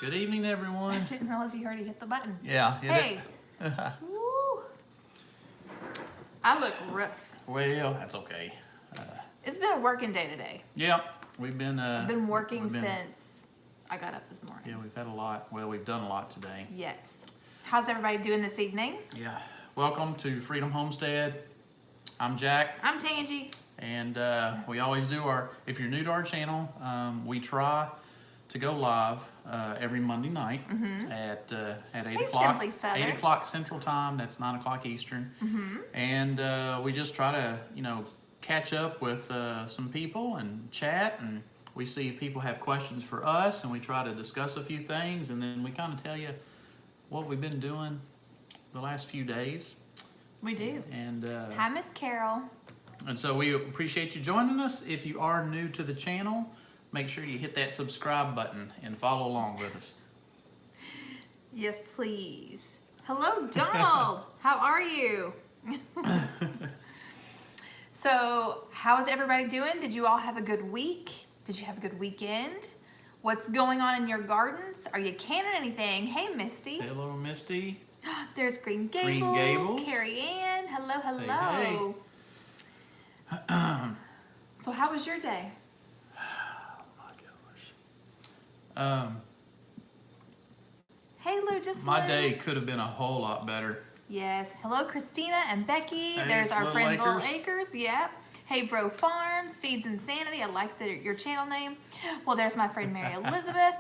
Good evening, everyone. I didn't realize you already hit the button. Yeah. Hey. Woo. I look rough. Well, that's okay. It's been a working day today. Yeah, we've been. I've been working since I got up this morning. Yeah, we've had a lot. Well, we've done a lot today. Yes. How's everybody doing this evening? Yeah. Welcome to Freedom Homestead. I'm Jack. I'm Tangy. And we always do our. If you're new to our channel, we try to go live every Monday night at 8 o'clock. Simply Southern. 8 o'clock Central Time. That's 9 o'clock Eastern. And we just try to, catch up with some people and chat, and we see if people have questions for us, and we try to discuss a few things, and then we kind of tell you what we've been doing the last few days. We do. And hi, Miss Carol. And so we appreciate you joining us. If you are new to the channel, make sure you hit that subscribe button and follow along with us. Yes, please. Hello, Donald. How are you? So, how is everybody doing? Did you all have a good week? Did you have a good weekend? What's going on in your gardens? Are you canning anything? Hey, Misty. Hello, Misty. There's Green Gables. Green Gables. Carrie Ann. Hello, hello. Hey. So, how was your day? Oh my gosh. Hey, Lou, just My day could have been a whole lot better. Yes. Hello, Christina and Becky. Hey, There's it's our Little friends, Acres. Little Acres. Yep. Hey, Bro Farms, Seeds Insanity. I like your channel name. Well, there's my friend Mary Elizabeth.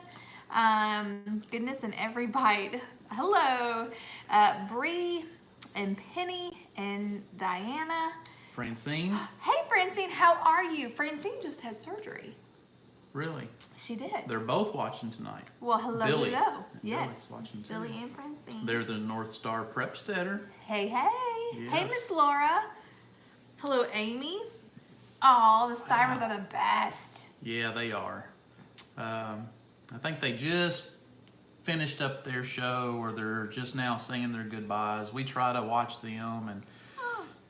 Goodness in every bite. Hello, Bree and Penny and Diana. Francine? Hey, Francine, how are you? Francine just had surgery. Really? She did. They're both watching tonight. Well, hello, Billy. hello. And Yes. Billy's watching too. Billy and Francine. They're the North Star Prepsteader. Hey, hey. Hey, Yes. Miss Laura. Hello, Amy. Oh, the Stivers are the best. Yeah, they are. I think they just finished up their show, or they're just now saying their goodbyes. We try to watch them, and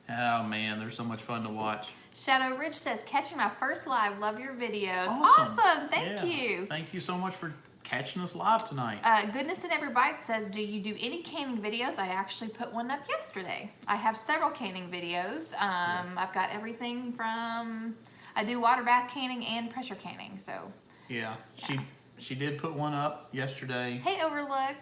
oh man, they're so much fun to watch. Shadow Ridge says, catching my first live. Love your videos. Awesome. Thank Yeah. you. Thank you so much for catching us live tonight. Goodness in Every Bite says, do you do any canning videos? I actually put one up yesterday. I have several canning videos. I've got everything from, I do water bath canning and pressure canning. So Yeah, she did put one up yesterday. hey, Overlook.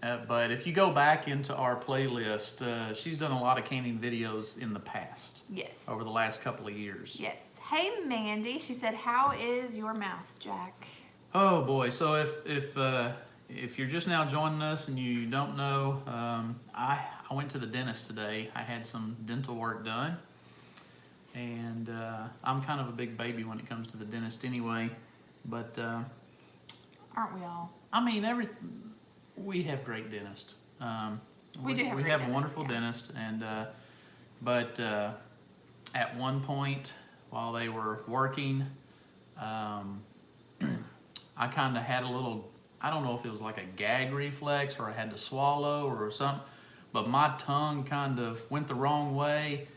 But if you go back into our playlist, she's done a lot of canning videos in the past. Yes. Over the last couple of years. Yes. Hey, Mandy. She said, how is your mouth, Jack? Oh boy! So if you're just now joining us and you don't know, I went to the dentist today. I had some dental work done, and I'm kind of a big baby when it comes to the dentist anyway. But Aren't we all? I mean, we have great dentists. We do have we great have a dentists, wonderful yeah. dentist, and but at one point while they were working, I kind of had a little, I don't know if it was like a gag reflex or I had to swallow or something, but my tongue kind of went the wrong way,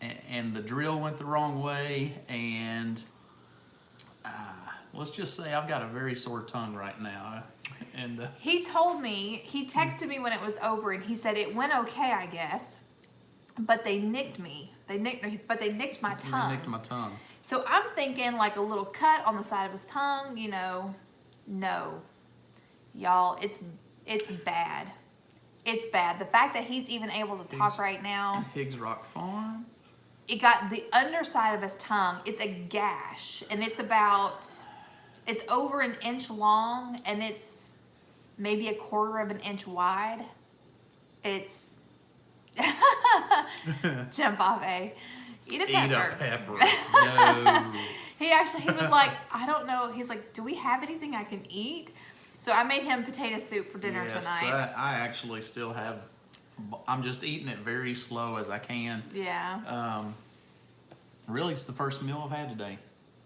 and the drill went the wrong way, and let's just say I've got a very sore tongue right now. And He told me, he texted me when it was over, and he said it went okay, I guess, but they nicked me. They nicked my tongue. They nicked my tongue. So I'm thinking like a little cut on the side of his tongue, No, y'all, it's bad. It's bad. The fact that he's even able to talk right now. Higgs Rock Farm. It got the underside of his tongue. It's a gash, and it's over an inch long, and it's maybe a quarter of an inch wide. It's jump off, eat a pepper. Eat a pepper. No. He was like, I don't know. He's like, do we have anything I can eat? So I made him potato soup for dinner tonight. I actually still have, I'm just eating it very slow as I can. Yeah. Really, it's the first meal I've had today.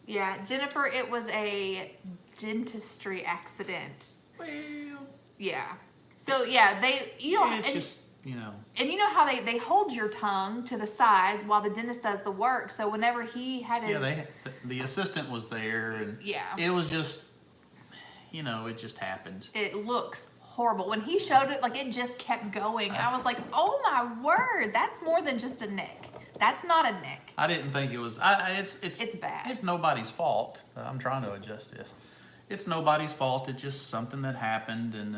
Yeah, Jennifer, it was a dentistry accident. Well, Yeah. So yeah, it's just, And you know how they hold your tongue to the sides while the dentist does the work. So whenever he had his the assistant was there, and Yeah. it was just you know, it just happened. It looks horrible. When he showed it, like it just kept going. I was like, oh my word, that's more than just a nick. That's not a nick. I didn't think it was. It's bad. It's nobody's fault. I'm trying to adjust this. It's nobody's fault. It's just something that happened, and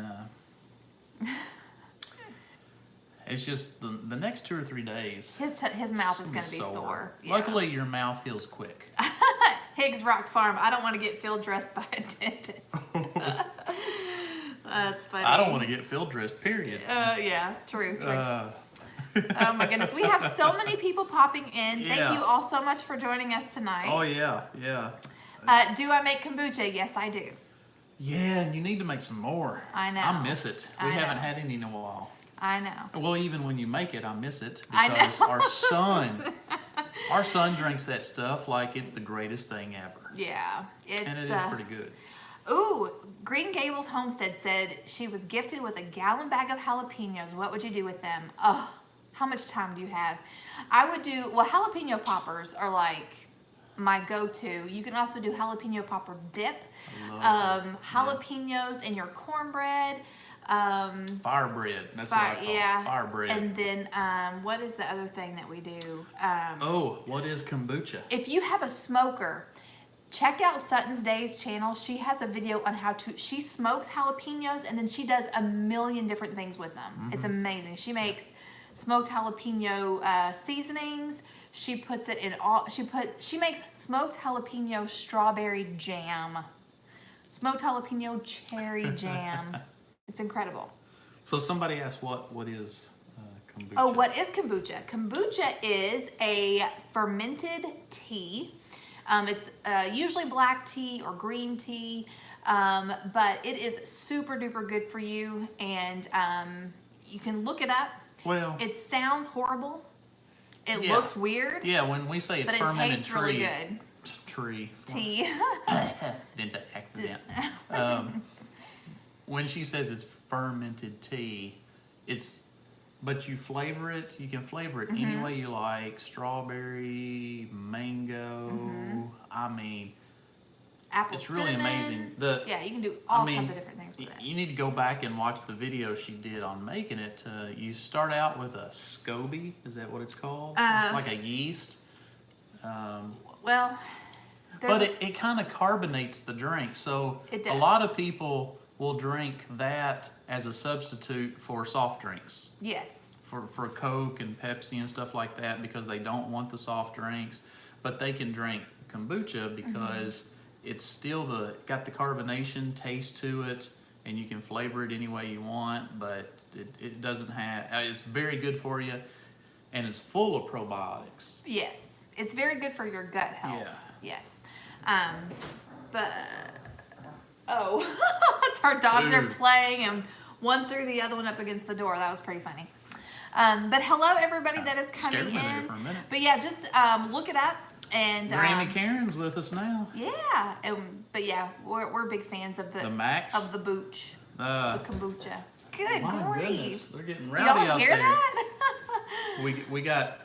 it's just the next 2 or 3 days. His mouth is going to be sore. Yeah. Luckily, your mouth heals quick. Higgs Rock Farm. I don't want to get field dressed by a dentist. That's funny. I don't want to get field dressed. Period. Yeah, true. Oh my goodness, we have so many people popping in. Yeah. Thank you all so much for joining us tonight. Oh yeah, yeah. Do I make kombucha? Yes, I do. Yeah, and you need to make some more. I know. I miss it. We I haven't know. had any in a while. I know. Well, even when you make it, I miss it I because know. our son drinks that stuff like it's the greatest thing ever. Yeah, And it is pretty good. Ooh, Green Gables Homestead said she was gifted with a gallon bag of jalapenos. What would you do with them? Oh, how much time do you have? I would do, well, jalapeno poppers are like my go-to. You can also do jalapeno popper dip, jalapenos in your cornbread. Fire bread. That's what I call it. Fire bread. And then what is the other thing that we do? What is kombucha? If you have a smoker, check out Sutton's Days channel. She has a video on she smokes jalapenos and then she does a million different things with them. Mm-hmm. It's amazing. She makes smoked jalapeno seasonings. She puts it in she makes smoked jalapeno strawberry jam. Smoked jalapeno cherry jam. It's incredible. So somebody asked what is kombucha? Oh, what is kombucha? Kombucha is a fermented tea. It's usually black tea or green tea, but it is super duper good for you, and you can look it up. Well, it sounds horrible. It looks weird. Yeah, when we say it's but fermented it tastes really good. Tea. Didn't accident. When she says it's fermented tea, but you flavor it. You can flavor it any way you like. Strawberry, mango. I mean, apple. It's cinnamon. really amazing. Yeah, you can do all kinds of different things with it. You need to go back and watch the video she did on making it. You start out with a SCOBY. Is that what it's called? It's like a yeast. Well, but it kind of carbonates the drink. So a lot of people will drink that as a substitute for soft drinks. Yes. For Coke and Pepsi and stuff like that because they don't want the soft drinks. But they can drink kombucha because it's still got the carbonation taste to it, and you can flavor it any way you want, but it doesn't have, it's very good for you, and it's full of probiotics. Yes. It's very good for your gut health. Yeah. Yes. But, it's our dogs are playing, and one threw the other one up against the door. That was pretty funny. But hello, everybody that is coming in. For a minute. But yeah, just look it up. And Grammy Karen's with us now. Yeah, but yeah, we're big fans of the Max of the booch, the kombucha. Good my grief! Goodness, they're getting Do rowdy y'all out hear there. that? we got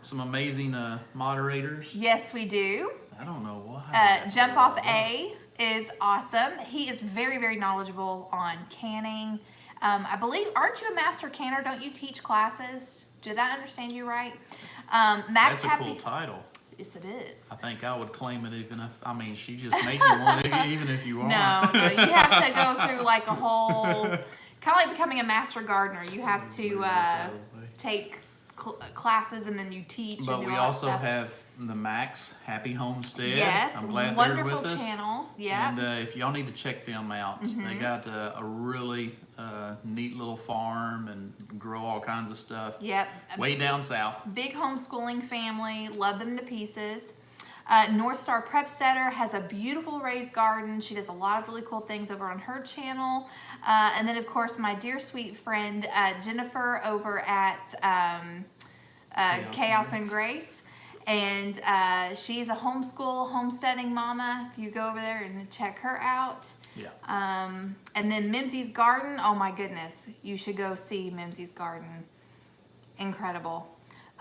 some amazing moderators. Yes, we do. I don't know why. Jump Off A is awesome. He is very, very knowledgeable on canning. I believe, aren't you a master canner? Don't you teach classes? Did I understand you right? Max That's a cool title. Yes, it is. I think I would claim it even if, she just made you one, even if you aren't. No, you have to go through like a whole, kind of like becoming a master gardener. You have to take classes and then you teach. But and do we all also that stuff. have the Max Happy Homestead. Yes, I'm glad wonderful they're with us. channel. Yeah. And if y'all need to check them out, they got a really neat little farm and grow all kinds of stuff. Yep. Way down south. Big homeschooling family. Love them to pieces. North Star Prepstetter has a beautiful raised garden. She does a lot of really cool things over on her channel. And then, of course, my dear sweet friend Jennifer over at Chaos and Grace. And she's a homesteading mama. If you go over there and check her out. Yeah. And then Mimsy's Garden. Oh my goodness. You should go see Mimsy's Garden. Incredible.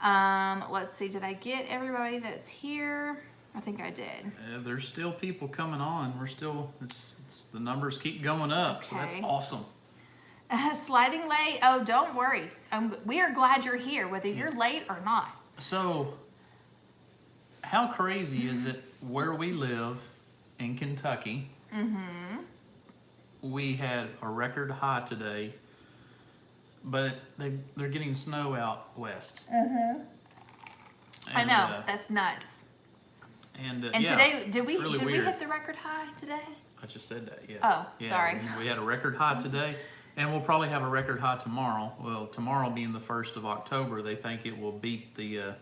Let's see. Did I get everybody that's here? I think I did. There's still people coming on. We're still, the numbers keep going up, so that's Okay. awesome. Sliding late. Oh, don't worry. We are glad you're here, whether you're late or not. So, how crazy is it where we live in Kentucky? Mm-hmm. We had a record high today, but they're getting snow out west. Mm-hmm. I And, know, that's nuts. And And today, did we really we weird. hit the record high today? I just said that, yeah. Oh, Yeah, sorry. We had a record high today, and we'll probably have a record high tomorrow. Well, tomorrow being the 1st of October, they think it will beat the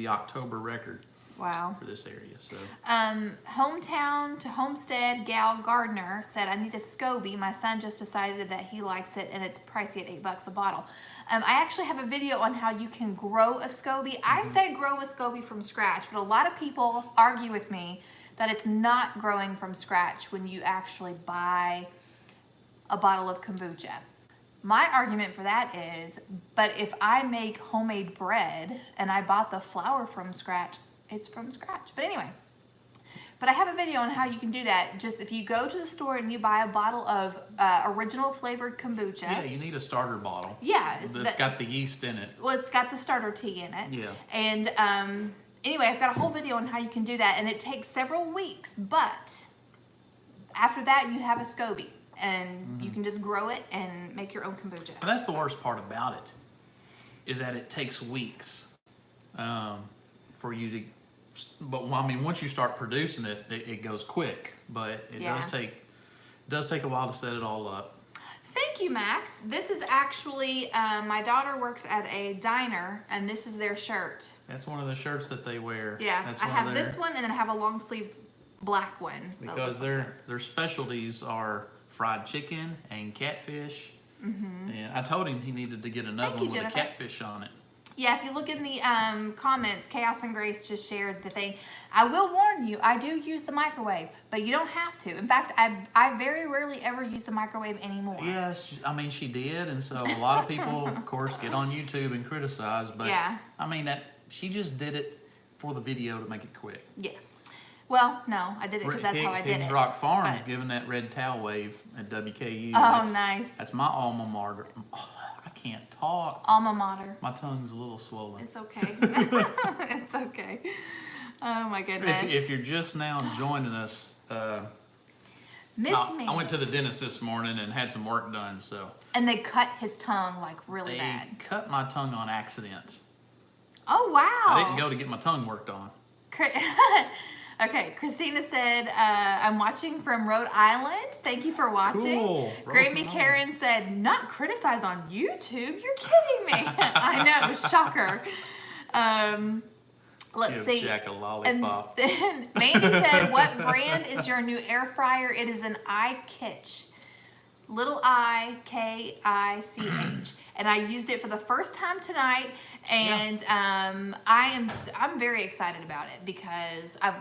October record Wow. for this area. So Hometown to Homestead gal Gardner said, I need a SCOBY. My son just decided that he likes it, and it's pricey at $8 a bottle. I actually have a video on how you can grow a SCOBY. I say grow a SCOBY from scratch, but a lot of people argue with me that it's not growing from scratch when you actually buy a bottle of kombucha. My argument for that is, but if I make homemade bread and I bought the flour from scratch, it's from scratch. But anyway, but I have a video on how you can do that. Just if you go to the store and you buy a bottle of original flavored kombucha. yeah, you need a starter bottle. Yeah. That's got the yeast in it. Well, it's got the starter tea in it. Yeah. And anyway, I've got a whole video on how you can do that, and it takes several weeks. But after that, you have a SCOBY, and you can just grow it and make your own kombucha. And that's the worst part about it, is that it takes weeks for you to. But I mean, once you start producing it, it goes quick. But it Yeah. does take a while to set it all up. Thank you, Max. This is actually, my daughter works at a diner, and this is their shirt. That's one of the shirts that they wear. Yeah, That's I one have of this one, and then I have a long sleeve black one. that because looks like this. their specialties are fried chicken and catfish. And I told him he needed to get another Thank one you, with Jennifer. a catfish on it. Yeah, if you look in the comments, Chaos and Grace just shared the thing. I will warn you, I do use the microwave, but you don't have to. In fact, I very rarely ever use the microwave anymore. Yes, I mean she did, and so a lot of people, of course, get on YouTube and criticize. But Yeah. I mean she just did it for the video to make it quick. Yeah. Well, no, I did it because that's how I did Higgs it. Rock Farms but- giving that red towel wave at WKU. Oh, nice. That's my alma mater. Oh, I can't talk. Alma mater. My tongue's a little swollen. It's okay. It's okay. Oh my goodness. If you're just now joining us, Miss me. I went to the dentist this morning and had some work done. So And they cut his tongue like really they bad. cut my tongue on accident. Oh wow. I didn't go to get my tongue worked on. Okay, Christina said, I'm watching from Rhode Island. Thank you for watching. Cool. Grammy Rhode Karen said, not criticize on YouTube. You're kidding me. I know, shocker. Let's Give see. Jack a And lollipop. then Mandy said, what brand is your new air fryer? It is an iKitch. Little I-K-I-C-H. And I used it for the first time tonight, and I'm very excited about it because I've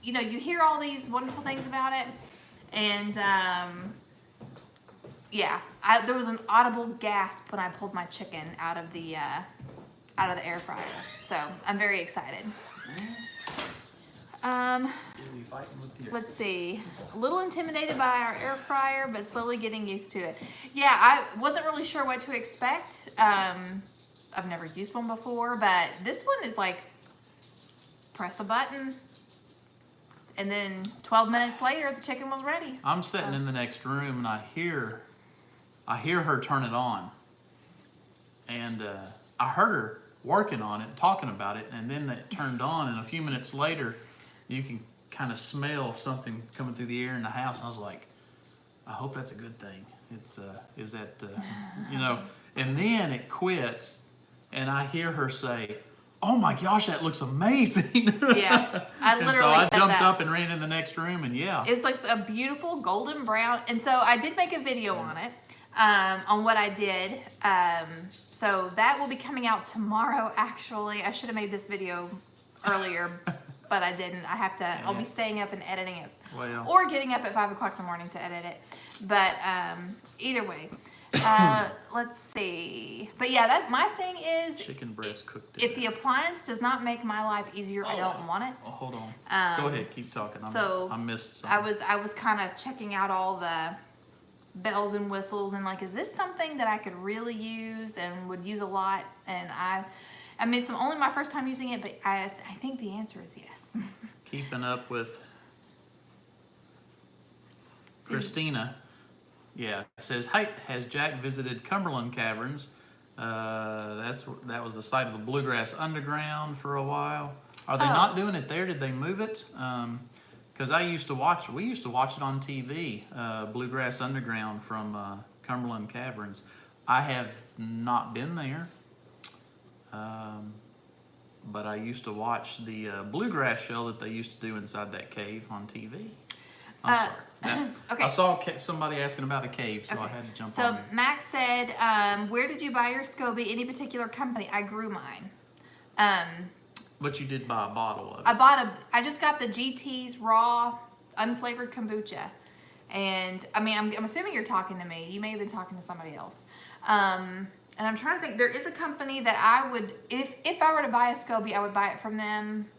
you know, you hear all these wonderful things about it, and there was an audible gasp when I pulled my chicken out of the air fryer. So I'm very excited. Busy fighting with you. Let's see. A little intimidated by our air fryer, but slowly getting used to it. Yeah, I wasn't really sure what to expect. I've never used one before, but this one is like press a button, and then 12 minutes later, the chicken was ready. I'm sitting in the next room and I hear her turn it on, and I heard her working on it, talking about it, and then it turned on, and a few minutes later, you can kind of smell something coming through the air in the house. And I was like, I hope that's a good thing. Is that, you know, and then it quits, and I hear her say, oh my gosh, that looks amazing. Yeah, I literally And so I said jumped that. up and ran in the next room, and yeah. It was like a beautiful golden brown. And so I did make a video on it, on what I did. So that will be coming out tomorrow, actually. I should have made this video earlier. but I didn't. I have to. I'll be staying up and editing it, Well. or getting up at 5 o'clock in the morning to edit it. But either way, let's see. But yeah, that's my thing is Chicken breast cooked. If the appliance does not make my life easier, I don't want it. Oh, hold on. Go ahead, keep talking. I missed something. I was kind of checking out all the bells and whistles and like, is this something that I could really use and would use a lot? And I mean, it's only my first time using it, but I think the answer is yes. Keeping up with Christina. Yeah, it says, "Hey, has Jack visited Cumberland Caverns? That was the site of the Bluegrass Underground for a while. Are they not doing it there? Did they move it? Because we used to watch it on TV, Bluegrass Underground from Cumberland Caverns. I have not been there, but I used to watch the Bluegrass show that they used to do inside that cave on TV. I'm sorry. Okay. I saw somebody asking about a cave, so I had to jump on there. So Max said, where did you buy your SCOBY? Any particular company? I grew mine. But you did buy a bottle of it. I just got the GT's raw, unflavored kombucha. And I mean, I'm assuming you're talking to me. You may have been talking to somebody else. And I'm trying to think, there is a company that I would, if I were to buy a SCOBY, I would buy it from them.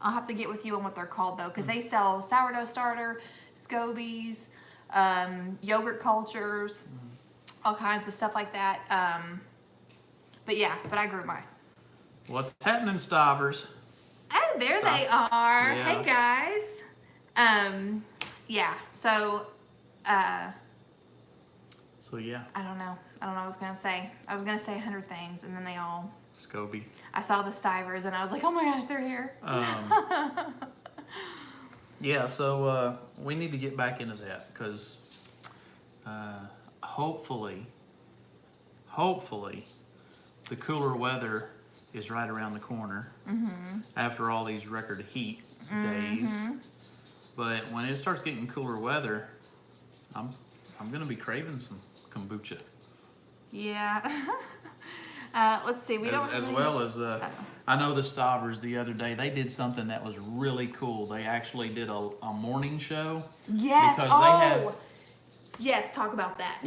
I'll have to get with you on what they're called though, because they sell sourdough starter, SCOBYs, yogurt cultures, all kinds of stuff like that. But I grew mine. What's happening, Stivers? Oh, there they are. Yeah. Hey guys. Yeah. So yeah. I don't know what I was gonna say. I was gonna say 100 things, and then they all. SCOBY. I saw the Stivers, and I was like, oh my gosh, they're here. Yeah. So we need to get back into that because hopefully, the cooler weather is right around the corner after all these record heat days. But when it starts getting cooler weather, I'm gonna be craving some kombucha. Yeah. Let's see. I know the Stivers the other day, they did something that was really cool. They actually did a morning show. Yes. Because yes, talk about that.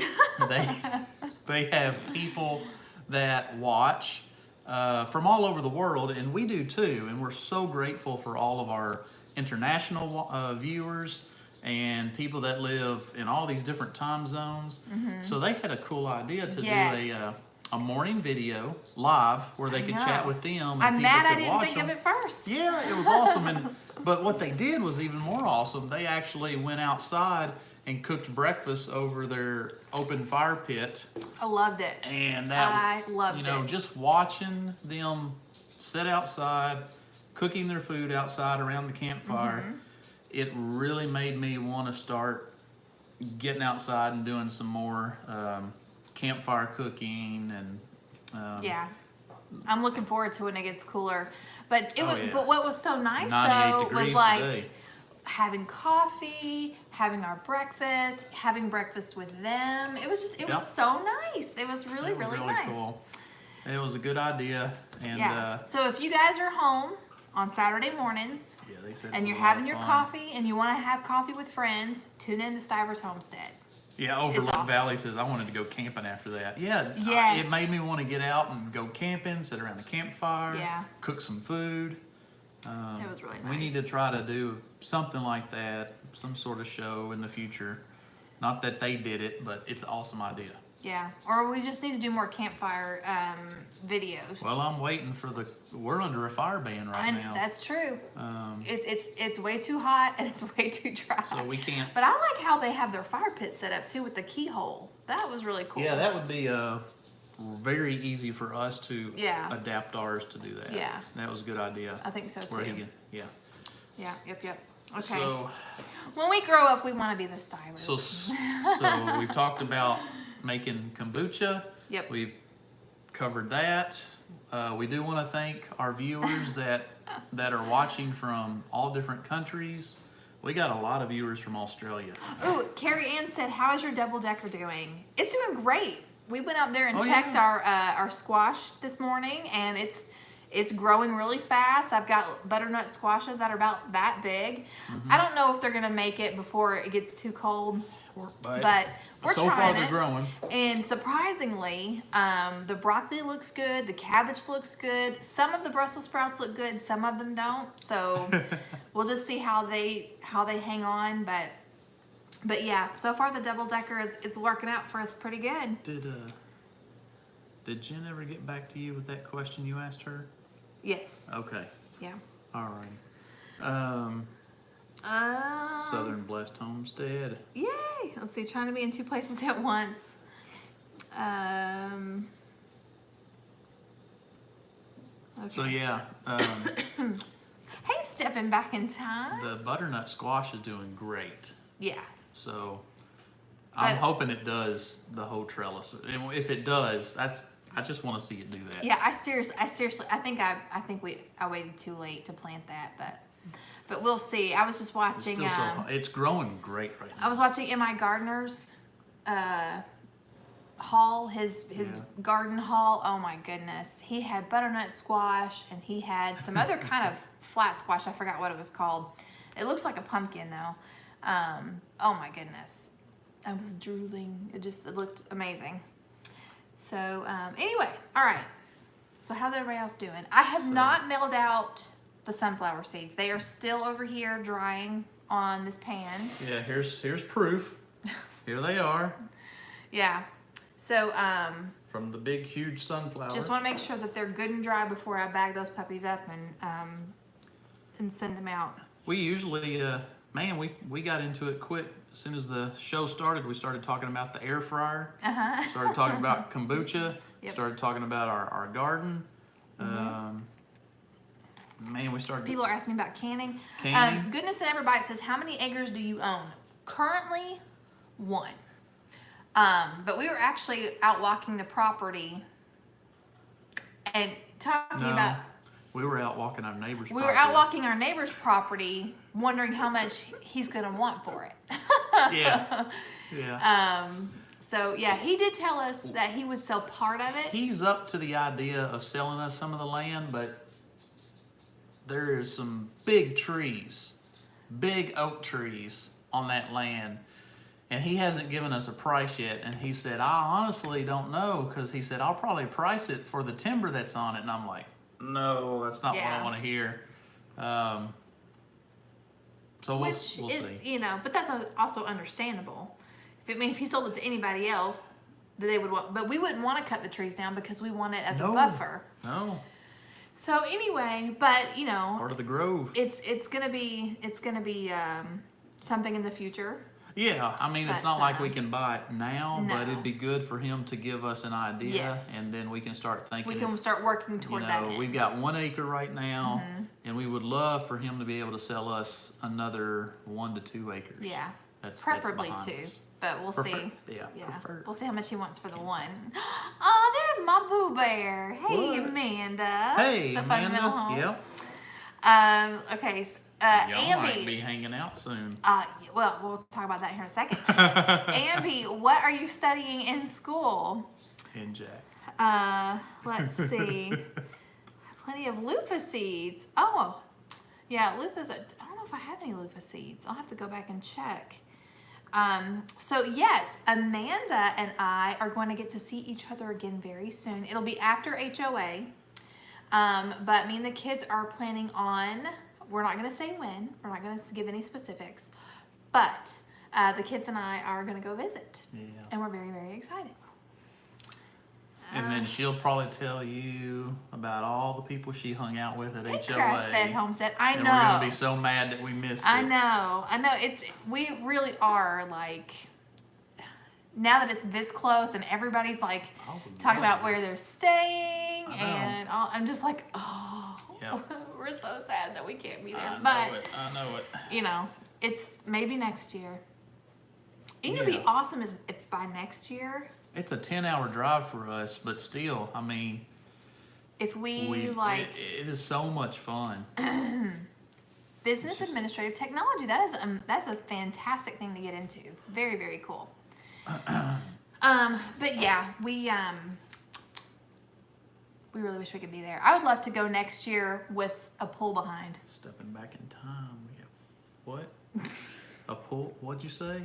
they have people that watch from all over the world, and we do too. And we're so grateful for all of our international viewers and people that live in all these different time zones. So they had a cool idea to do a morning video live where they could chat with them. And I'm mad I could didn't watch think them. of it first. Yeah, it was awesome. But what they did was even more awesome. They actually went outside and cooked breakfast over their open fire pit. I loved it. And I loved it. Just watching them sit outside, cooking their food outside around the campfire, it really made me want to start getting outside and doing some more campfire cooking and I'm looking forward to when it gets cooler. But but what was so nice 98 though degrees was like today. having coffee, having our breakfast, having breakfast with them. It was so nice. It was really nice. Cool. It was a good idea. And so if you guys are home on Saturday mornings they said and you're having your coffee and you want to have coffee with friends, tune in to Stivers Homestead. Yeah, Overlook Valley says I wanted to go camping after that. Yeah, yes. It made me want to get out and go camping, sit around the campfire, cook some food. It was really nice. We need to try to do something like that, some sort of show in the future. Not that they did it, but it's an awesome idea. Yeah, or we just need to do more campfire videos. Well, I'm waiting for we're under a fire ban right now. That's true. It's way too hot and it's way too dry. So we can't. But I like how they have their fire pit set up too with the keyhole. That was really cool. Yeah, that would be very easy for us to adapt ours to do that. Yeah. That was a good idea. I think so too. Yeah. Yeah, yep. Okay. So when we grow up, we want to be the Stivers. So we've talked about making kombucha. Yep. We've covered that. We do want to thank our viewers that are watching from all different countries. We got a lot of viewers from Australia. Ooh, Carrie Ann said, "How is your double decker doing?" It's doing great. We went out there and checked our squash this morning, and it's It's growing really fast. I've got butternut squashes that are about that big. I don't know if they're gonna make it before it gets too cold, but we're so far trying they're it. growing. And surprisingly, the broccoli looks good. The cabbage looks good. Some of the Brussels sprouts look good. Some of them don't. So we'll just see how they hang on. But yeah, so far the double decker is working out for us pretty good. Did Jen ever get back to you with that question you asked her? Yes. Okay. Yeah. All right. Southern Blessed Homestead. Yay! Let's see, trying to be in 2 places at once. Okay. So yeah, Hey, stepping back in time. the butternut squash is doing great. Yeah. So I'm But- hoping it does the whole trellis. And if it does, I just want to see it do that. Yeah, I seriously, I think I waited too late to plant that, but we'll see. I was just It's watching. still it's growing great right now. I was watching M.I. Gardner's haul, his Yeah. garden haul. Oh my goodness, he had butternut squash and he had some other kind of flat squash. I forgot what it was called. It looks like a pumpkin though. Oh my goodness, I was drooling. It looked amazing. So anyway, all right. So how's everybody else doing? I have not mailed out the sunflower seeds. They are still over here drying on this pan. Yeah, here's proof. Here they are Yeah. So from the big, huge sunflower. just want to make sure that they're good and dry before I bag those puppies up and send them out. We usually, man, we got into it quick. As soon as the show started, we started talking about the air fryer. Started talking about kombucha. Yep. Started talking about our garden. Man, we started. People are asking about canning. Canning. Goodness and Everybody says, how many acres do you own? Currently, 1. But we were actually out walking the property and talking No, about. we were out walking our neighbor's We were property. out walking our neighbor's property, wondering how much he's gonna want for it. Yeah. Yeah. So yeah, he did tell us that he would sell part of it. He's up to the idea of selling us some of the land, but there is some big trees, big oak trees on that land. And he hasn't given us a price yet. And he said, I honestly don't know, because he said, I'll probably price it for the timber that's on it. And I'm like, no, that's not what Yeah. I want to hear. So we'll Which see. is, but that's also understandable. If he sold it to anybody else, that they would want, but we wouldn't want to cut the trees down because we want it as a buffer. No, So anyway, but part of the grove. it's gonna be something in the future. Yeah, I mean, it's But, not like we can buy it now, but no. it'd be good for him to give us an idea, Yes. and then we can start thinking. We can start working toward that end. We've got 1 acre right now, and we would love for him to be able to sell us another 1 to 2 acres. Yeah, that's preferably behind 2, us. but we'll see. Yeah, preferred. We'll see how much he wants for the 1. Oh, there's my Boo Bear. Hey, What? Amanda. Hey, the fundamental Amanda. home. Yep. Okay. So, Y'all might Ambi. be hanging out soon. Well, we'll talk about that here in a second. Ambi, what are you studying in school? And Jack. Let's see. Plenty of loofah seeds. Oh, yeah, loofahs. I don't know if I have any loofah seeds. I'll have to go back and check. So yes, Amanda and I are going to get to see each other again very soon. It'll be after HOA. But me and the kids are planning on, we're not going to say when, we're not going to give any specifics, but the kids and I are going to go visit. Yeah. And we're very, very excited. And then she'll probably tell you about all the people she hung out with at HOA. Grass-fed Homestead. I know. And we're gonna be so mad that we missed it. I know. We really are like, now that it's this close and everybody's like talking about where they're staying and all, I'm just like, oh, Yep. we're so sad that we can't be there. I know it. It's maybe next year. You know, it'd be Yeah. awesome if by next year, It's a 10-hour drive for us, but still, I mean, if we it is so much fun. business administrative technology, that's a fantastic thing to get into. Very, very cool. But yeah, We really wish we could be there. I would love to go next year with a pool behind. Stepping back in time, we have what? A pool? What'd you say?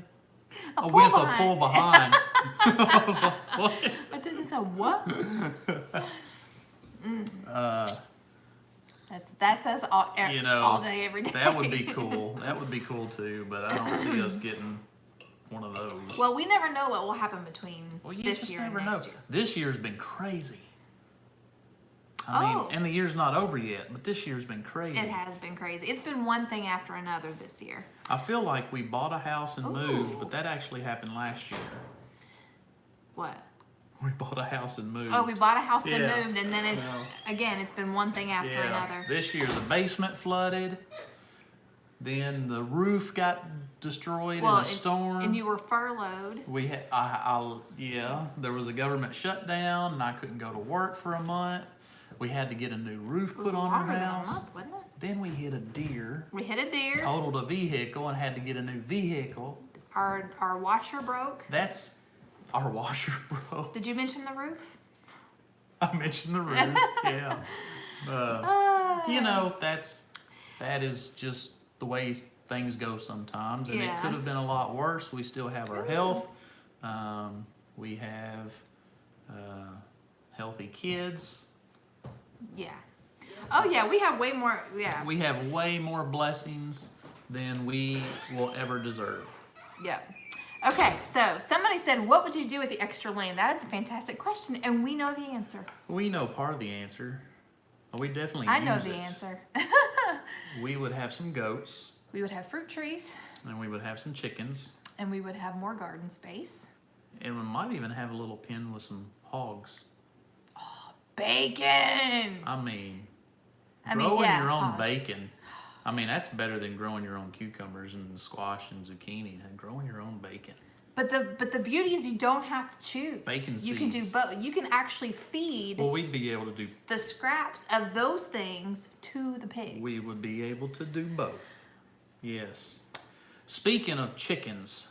A pool with behind. a pool behind. I was like, what? I did this. What? That's us all. You know, all day, every day. That would be cool. That would be cool too. But I don't see us getting one of those. Well, we never know what will happen between You this just year never and know. next year. This year's been crazy. I mean, and the year's not over yet, but this year's been crazy. It has been crazy. It's been one thing after another this year. I feel like we bought a house and moved, but that actually happened last year. What? We bought a house and moved. Oh, we bought a house Yeah. and moved, and then it's been one thing after another. This year the basement flooded. Then the roof got destroyed in a storm. And you were furloughed. We had, there was a government shutdown, and I couldn't go to work for a month. We had to get a new roof put on our house. Wasn't it? Then we hit a deer. We hit a deer. Totaled a vehicle and had to get a new vehicle. Our washer broke. That's our washer broke. Did you mention the roof? I mentioned the roof. Yeah. You know, that is just the way things go sometimes, and it could have been a lot worse. We still have our health. We have healthy kids. Yeah. Oh yeah, we have way more. Yeah. We have way more blessings than we will ever deserve. Yep. Okay, so somebody said, what would you do with the extra land? That is a fantastic question, and we know the answer. We know part of the answer. We definitely I know use the it. answer. We would have some goats, We would have fruit trees, and we would have some chickens, and we would have more garden space. and we might even have a little pen with some hogs. Bacon! Growing yeah, your own hogs. bacon. I mean, that's better than growing your own cucumbers and squash and zucchini. And growing your own bacon. But the beauty is you don't have to choose. Bacon You can do seeds. both. You can actually feed Well, we'd be able to do. the scraps of those things to the pigs. We would be able to do both. Yes. Speaking of chickens,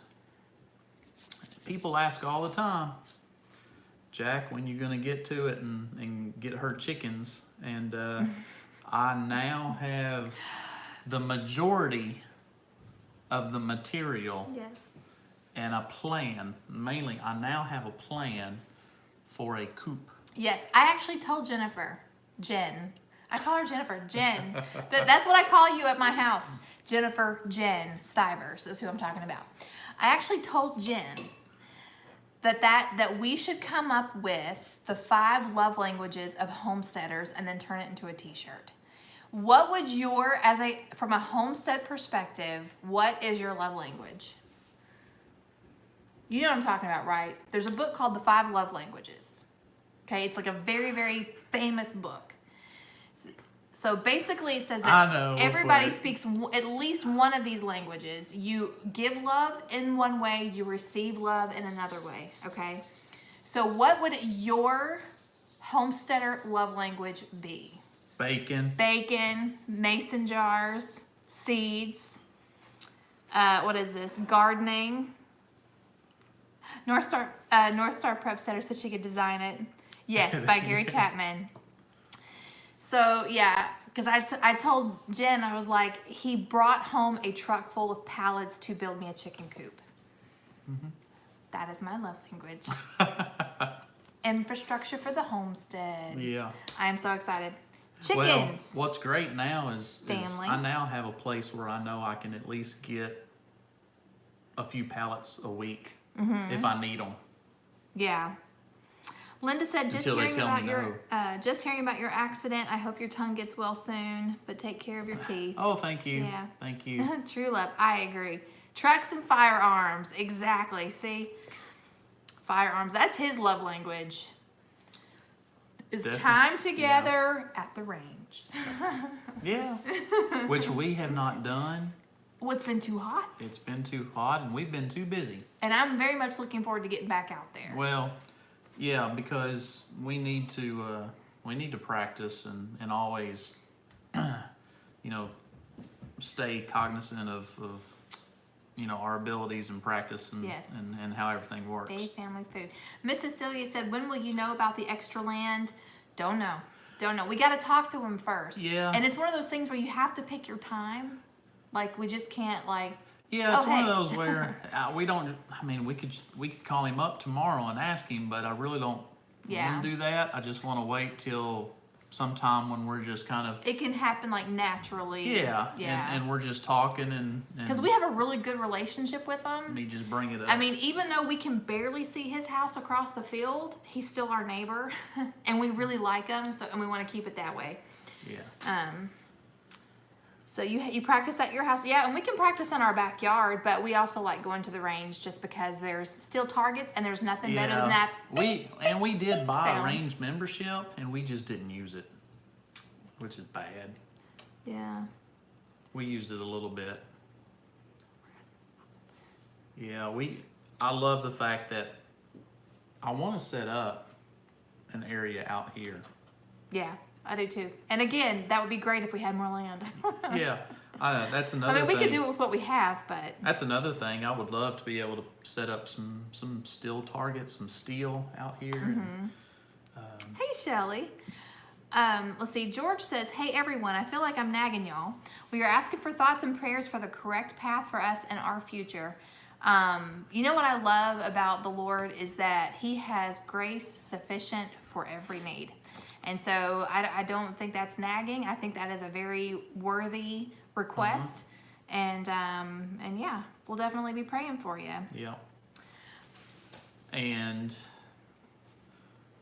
people ask all the time, Jack, when you gonna get to it and get her chickens? And I now have the majority of the material Yes. and a plan. Mainly, I now have a plan for a coop. Yes, I actually told Jen. I call her Jennifer, Jen. That's what I call you at my house. Jennifer, Jen Stivers is who I'm talking about. I actually told Jen that we should come up with the 5 love languages of homesteaders and then turn it into a t-shirt. What would from a homestead perspective, what is your love language? You know what I'm talking about, right? There's a book called The 5 Love Languages. Okay, it's like a very, very famous book. So basically it says that everybody speaks at least one of these languages. You give love in one way, you receive love in another way, okay? So what would your homesteader love language be? Bacon. Bacon, mason jars, seeds, what is this? Gardening. North Star Prep Center said she could design it. Yes, by Gary Chapman. So yeah, because I told Jen, I was like, he brought home a truck full of pallets to build me a chicken coop. Mm-hmm. That is my love language. Infrastructure for the homestead. Yeah. I am so excited. Chickens. Well, what's great now is Family. I now have a place where I know I can at least get a few pallets a week if I need them. Yeah. Linda said, just Until they hearing tell about me just hearing about your accident. I hope your tongue gets well soon, but take care of your teeth. Oh, thank you. Yeah. Thank you. True love. I agree. Trucks and firearms. Exactly. See? Firearms. That's his love language. It's Definitely. time together at the range. Yeah. Which we have not done. Well, it's been too hot. It's been too hot and we've been too busy. And I'm very much looking forward to getting back out there. Well, yeah, because we need to practice and always, stay cognizant of our abilities and practice and, Yes. and how everything works. Faith, family, food. Miss Cecilia said, when will you know about the extra land? Don't know. We got to talk to him first. Yeah. And it's one of those things where you have to pick your time. Like, we just can't, like... Yeah, it's one of hey. those where we don't. I mean, we could call him up tomorrow and ask him, but I really don't want to do that. I just want to wait till sometime when we're just kind of. It can happen like naturally. Yeah. And we're just talking and. Because we have a really good relationship with him. Me just bring it up. I mean, even though we can barely see his house across the field, he's still our neighbor, and we really like him. So, and we want to keep it that way. Yeah. So you practice at your house, yeah, and we can practice in our backyard, but we also like going to the range just because there's still targets and there's nothing better than that. We did buy sound. a range membership and we just didn't use it, which is bad. Yeah. We used it a little bit. Yeah, I love the fact that I want to set up an area out here. Yeah. I do too. And again, that would be great if we had more land. Yeah, that's another thing. I mean, we could do it with what we have, but... That's another thing. I would love to be able to set up some steel targets, some steel out here. Mm-hmm. Hey, Shelly. Let's see. George says, hey, everyone. I feel like I'm nagging y'all. We are asking for thoughts and prayers for the correct path for us and our future. You know what I love about the Lord is that he has grace sufficient for every need. And so I don't think that's nagging. I think that is a very worthy request. And yeah, we'll definitely be praying for you. Yeah. And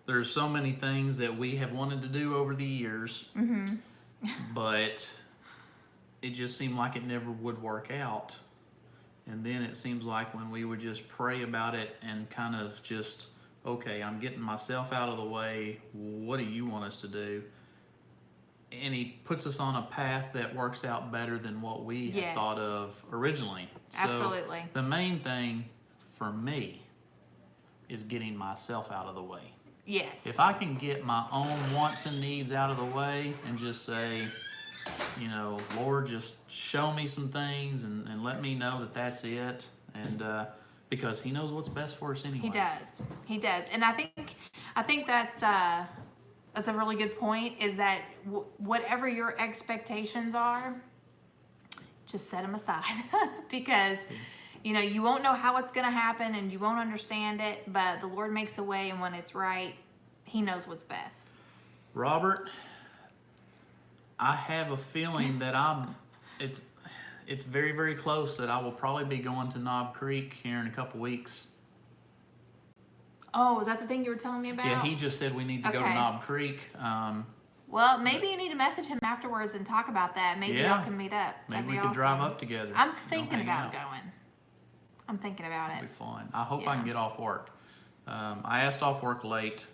there's so many things that we have wanted to do over the years, but it just seemed like it never would work out. And then it seems like when we would just pray about it and kind of just... okay, I'm getting myself out of the way. What do you want us to do? And he puts us on a path that works out better than what we had thought of originally. Absolutely. So the main thing for me is getting myself out of the way. Yes. If I can get my own wants and needs out of the way and just say, you know, Lord, just show me some things and let me know that that's it. And, because he knows what's best for us anyway. He does. And I think that's a really good point, is that whatever your expectations are, just set them aside. Because, you know, you won't know how it's going to happen and you won't understand it, but the Lord makes a way, and when it's right, he knows what's best. Robert, I have a feeling that it's very, very close that I will probably be going to Knob Creek here in a couple weeks. Oh, is that the thing you were telling me about? Yeah, he just said we need to go to Knob Creek. Well, maybe you need to message him afterwards and talk about that. Maybe y'all can meet up. Maybe we could drive up together. I'm thinking about going. I'm thinking about it. It'll be fun. I hope I can get off work. I asked off work late,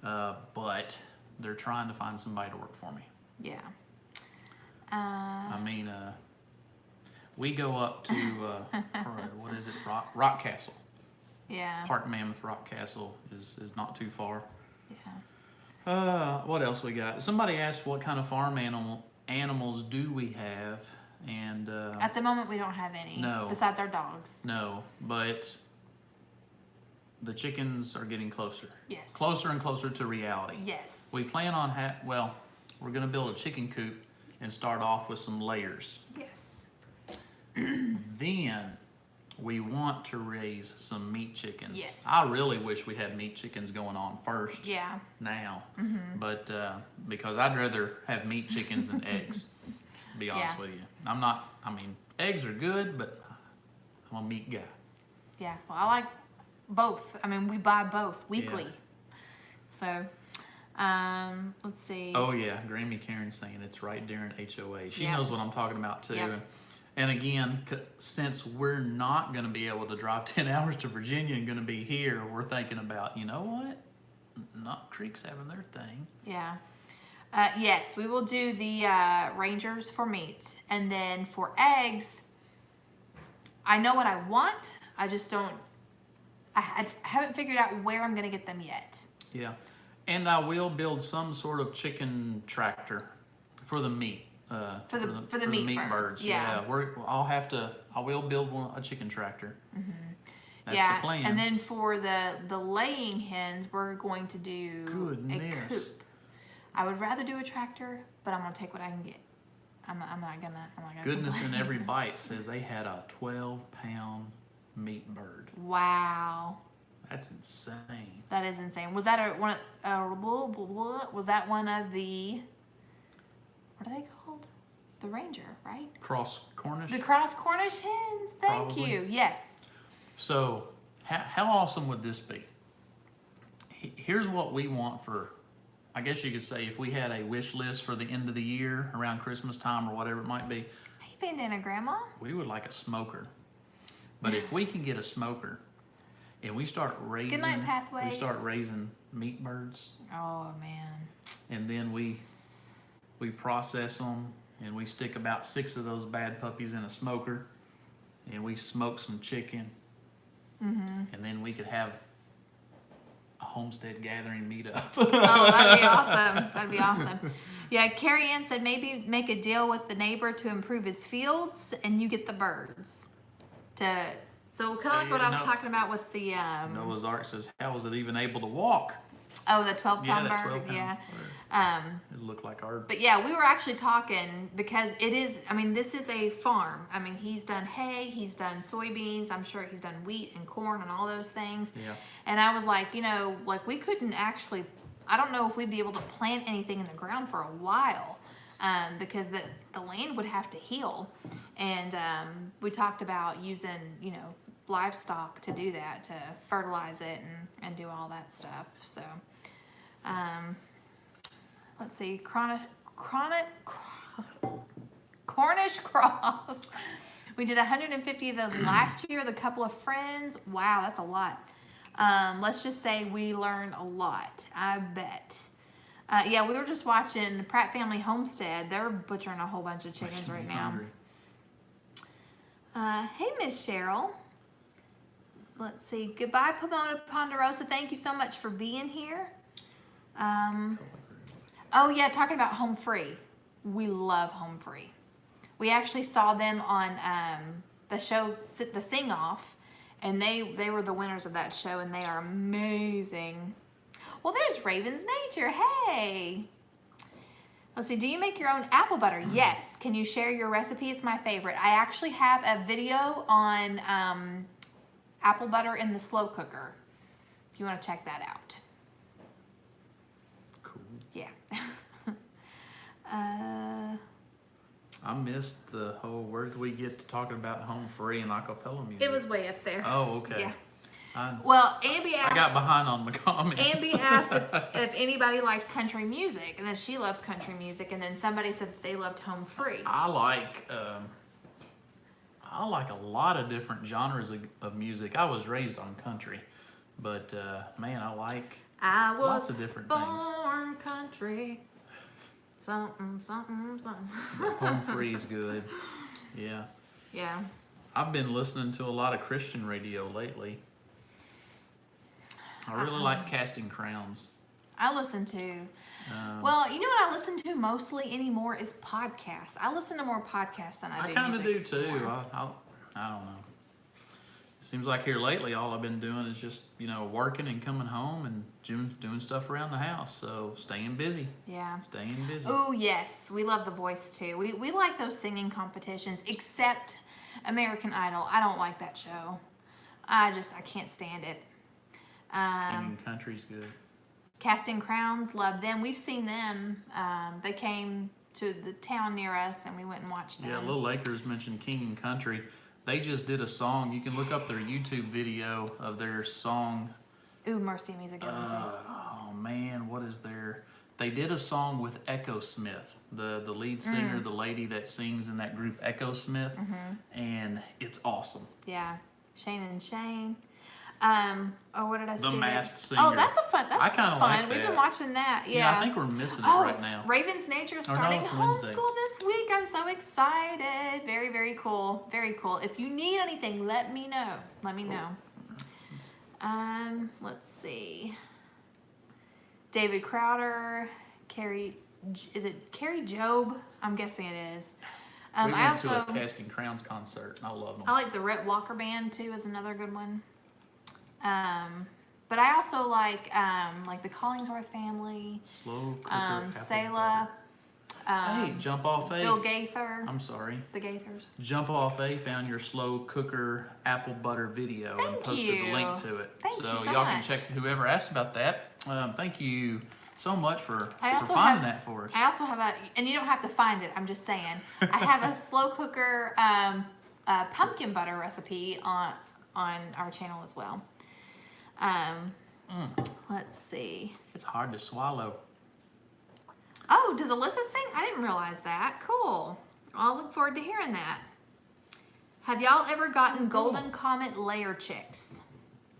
but they're trying to find somebody to work for me. Yeah. I mean, we go up to, what is it, Rock Castle. Yeah. Park Mammoth Rock Castle is not too far. Yeah. What else we got? Somebody asked what kind of farm animals do we have, and at the moment we don't have any. No. Besides our dogs. No, but the chickens are getting closer. Yes. Closer and closer to reality. Yes. We plan on we're going to build a chicken coop and start off with some layers. Yes. Then we want to raise some meat chickens. Yes. I really wish we had meat chickens going on first. Yeah. Now, but because I'd rather have meat chickens than eggs. To be honest with you, I mean, eggs are good, but I'm a meat guy. Yeah. Well, I like both. I mean, we buy both weekly. Yeah. So, let's see. Oh yeah, Grammy Karen's saying it's right during HOA. She Yeah. knows what I'm talking about too. Yeah. And again, since we're not going to be able to drive 10 hours to Virginia and going to be here, we're thinking about, you know what? Knob Creek's having their thing. Yeah. Yes, we will do the Rangers for meat. And then for eggs, I know what I want. I just don't, I haven't figured out where I'm going to get them yet. Yeah. And I will build some sort of chicken tractor for the meat. For the meat birds. Yeah. I will build a chicken tractor. Mm-hmm. That's the plan. And then for the laying hens, we're going to do Goodness. a coop. I would rather do a tractor, but I'm gonna take what I can get. I'm not gonna Goodness in complain. Every Bite says they had a 12-pound meat bird. Wow. That's insane. That is insane. Was that was that one of the, what are they called? The Ranger, right? Cross Cornish? The Cross Cornish hens. Thank Probably. you. Yes. So, how awesome would this be? Here's what we want for, I guess you could say, if we had a wish list for the end of the year, around Christmas time or whatever it might be, Hey, Bandana Grandma. we would like a smoker. But if we can get a smoker and we start raising, Goodnight, Pathways. we start raising meat birds, Oh man. and then we process them, and we stick about 6 of those bad puppies in a smoker, and we smoke some chicken, and then we could have a homestead gathering meetup. Oh, that'd be awesome. That'd be awesome. Yeah, Carrie Ann said maybe make a deal with the neighbor to improve his fields, and you get the birds. So kind of like what I was talking about with the Noah's Ark says, how was it even able to walk? oh, the 12-pound that bird. 12-pound Yeah. bird. It looked like our. But yeah, we were actually talking because it is, I mean, this is a farm. I mean, he's done hay, he's done soybeans, I'm sure he's done wheat and corn and all those things. Yeah. And I was like, you know, like we couldn't actually, I don't know if we'd be able to plant anything in the ground for a while because the land would have to heal. And we talked about using, you know, livestock to do that, to fertilize it and do all that stuff. So, let's see, Cornish cross. We did 150 of those last year with a couple of friends. Wow, that's a lot. Let's just say we learned a lot, I bet. Yeah, we were just watching Pratt Family Homestead. They're butchering a whole bunch of chickens right now. Hey, Miss Cheryl. Let's see. Goodbye, Pomona Ponderosa. Thank you so much for being here. Oh, yeah, talking about Home Free. We love Home Free. We actually saw them on the show, the Sing Off, and they were the winners of that show, and they are amazing. Well, there's Raven's Nature. Hey. Let's see. Do you make your own apple butter? Yes. Can you share your recipe? It's my favorite. I actually have a video on apple butter in the slow cooker, if you want to check that out. Cool. Yeah. I missed the whole, where did we get to talking about Home Free and acapella music? It was way up there. Oh, okay. Yeah. I Well, Ambi asked. got behind on my comments. Ambi asked if anybody liked country music, and then she loves country music, and then somebody said that they loved Home Free. I like a lot of different genres of music. I was raised on country, but man, I like I was lots of different things. born country. Something, something, something. Home Free's good. Yeah. Yeah. I've been listening to a lot of Christian radio lately. I really like Casting Crowns. I listen to, well, you know what I listen to mostly anymore is podcasts. I listen to more podcasts than I do kind of do music too. anymore. I don't know. It seems like here lately, all I've been doing is just, you know, working and coming home and doing stuff around the house. So staying busy. Yeah. Staying busy. Oh, yes. We love The Voice, too. We like those singing competitions, except American Idol. I don't like that show. I can't stand it. King and Country's good. Casting Crowns, love them. We've seen them. They came to the town near us, and we went and watched them. Yeah, Lil Lakers mentioned King and Country. They just did a song. You can look up their YouTube video of their song. Ooh, Mercy Me's a good one, too. Oh man, what is their? They did a song with Echo Smith, the lead singer, the lady that sings in that group Echo Smith, and it's awesome. Yeah, Shane and Shane. Or what did I say? The Masked Singer. Oh, that's a fun. That's I kinda fun. like We've that. been watching that. Yeah. Yeah, I think we're missing it right now. Raven's Nature is Oh, no, starting it's homeschool Wednesday. this week. I'm so excited. Very, very cool. Very cool. If you need anything, let me know. Let me know. Let's see. David Crowder, Carrie. Is it Carrie Job? I'm guessing it is. We I went to also a Casting Crowns concert, and I love them. I like the Rhett Walker Band too. Is another good one. But I also like the Collingsworth family, Slow cooker. apple Selah, butter. Hey, Jump Off A. Bill Gaither. I'm sorry. The Gaithers. Jump Off A found your slow cooker apple butter video and posted the link to it. Thank you so y'all can much. check whoever asked about that. Thank you so much for also finding have- that for us. I also have and you don't have to find it, I'm just saying. I have a slow cooker pumpkin butter recipe on our channel as well. Let's see. It's hard to swallow. Oh, does Alyssa sing? I didn't realize that. Cool. I'll look forward to hearing that. Have y'all ever gotten golden comet layer chicks?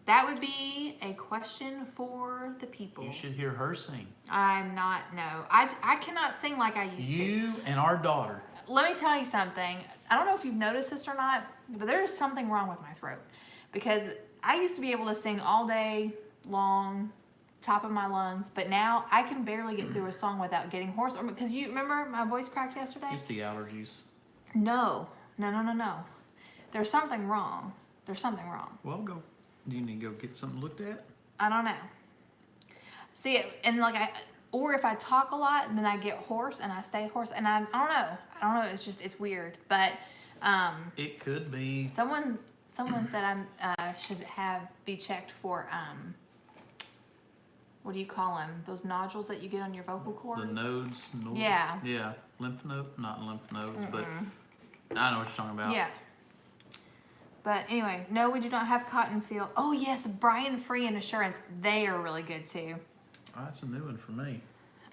That would be a question for the people. You should hear her sing. I'm not, no. I cannot sing like I used to. You and our daughter. Let me tell you something. I don't know if you've noticed this or not, but there is something wrong with my throat. Because I used to be able to sing all day long, top of my lungs, but now I can barely get through a song without getting hoarse. Because you remember my voice cracked yesterday? It's the allergies. No. There's something wrong. Well, go. Do you need to go get something looked at? I don't know. See, and or if I talk a lot, then I get hoarse and I stay hoarse, and I don't know. It's weird, but It could be. someone said I should be checked for what do you call them? Those nodules that you get on your vocal cords. The nodes. Yeah. Yeah. Lymph node, not lymph nodes, but I know what you're talking about. Yeah. But anyway, no, we do not have cotton field. Oh yes, Brian Free and Assurance. They are really good too. Oh, that's a new one for me.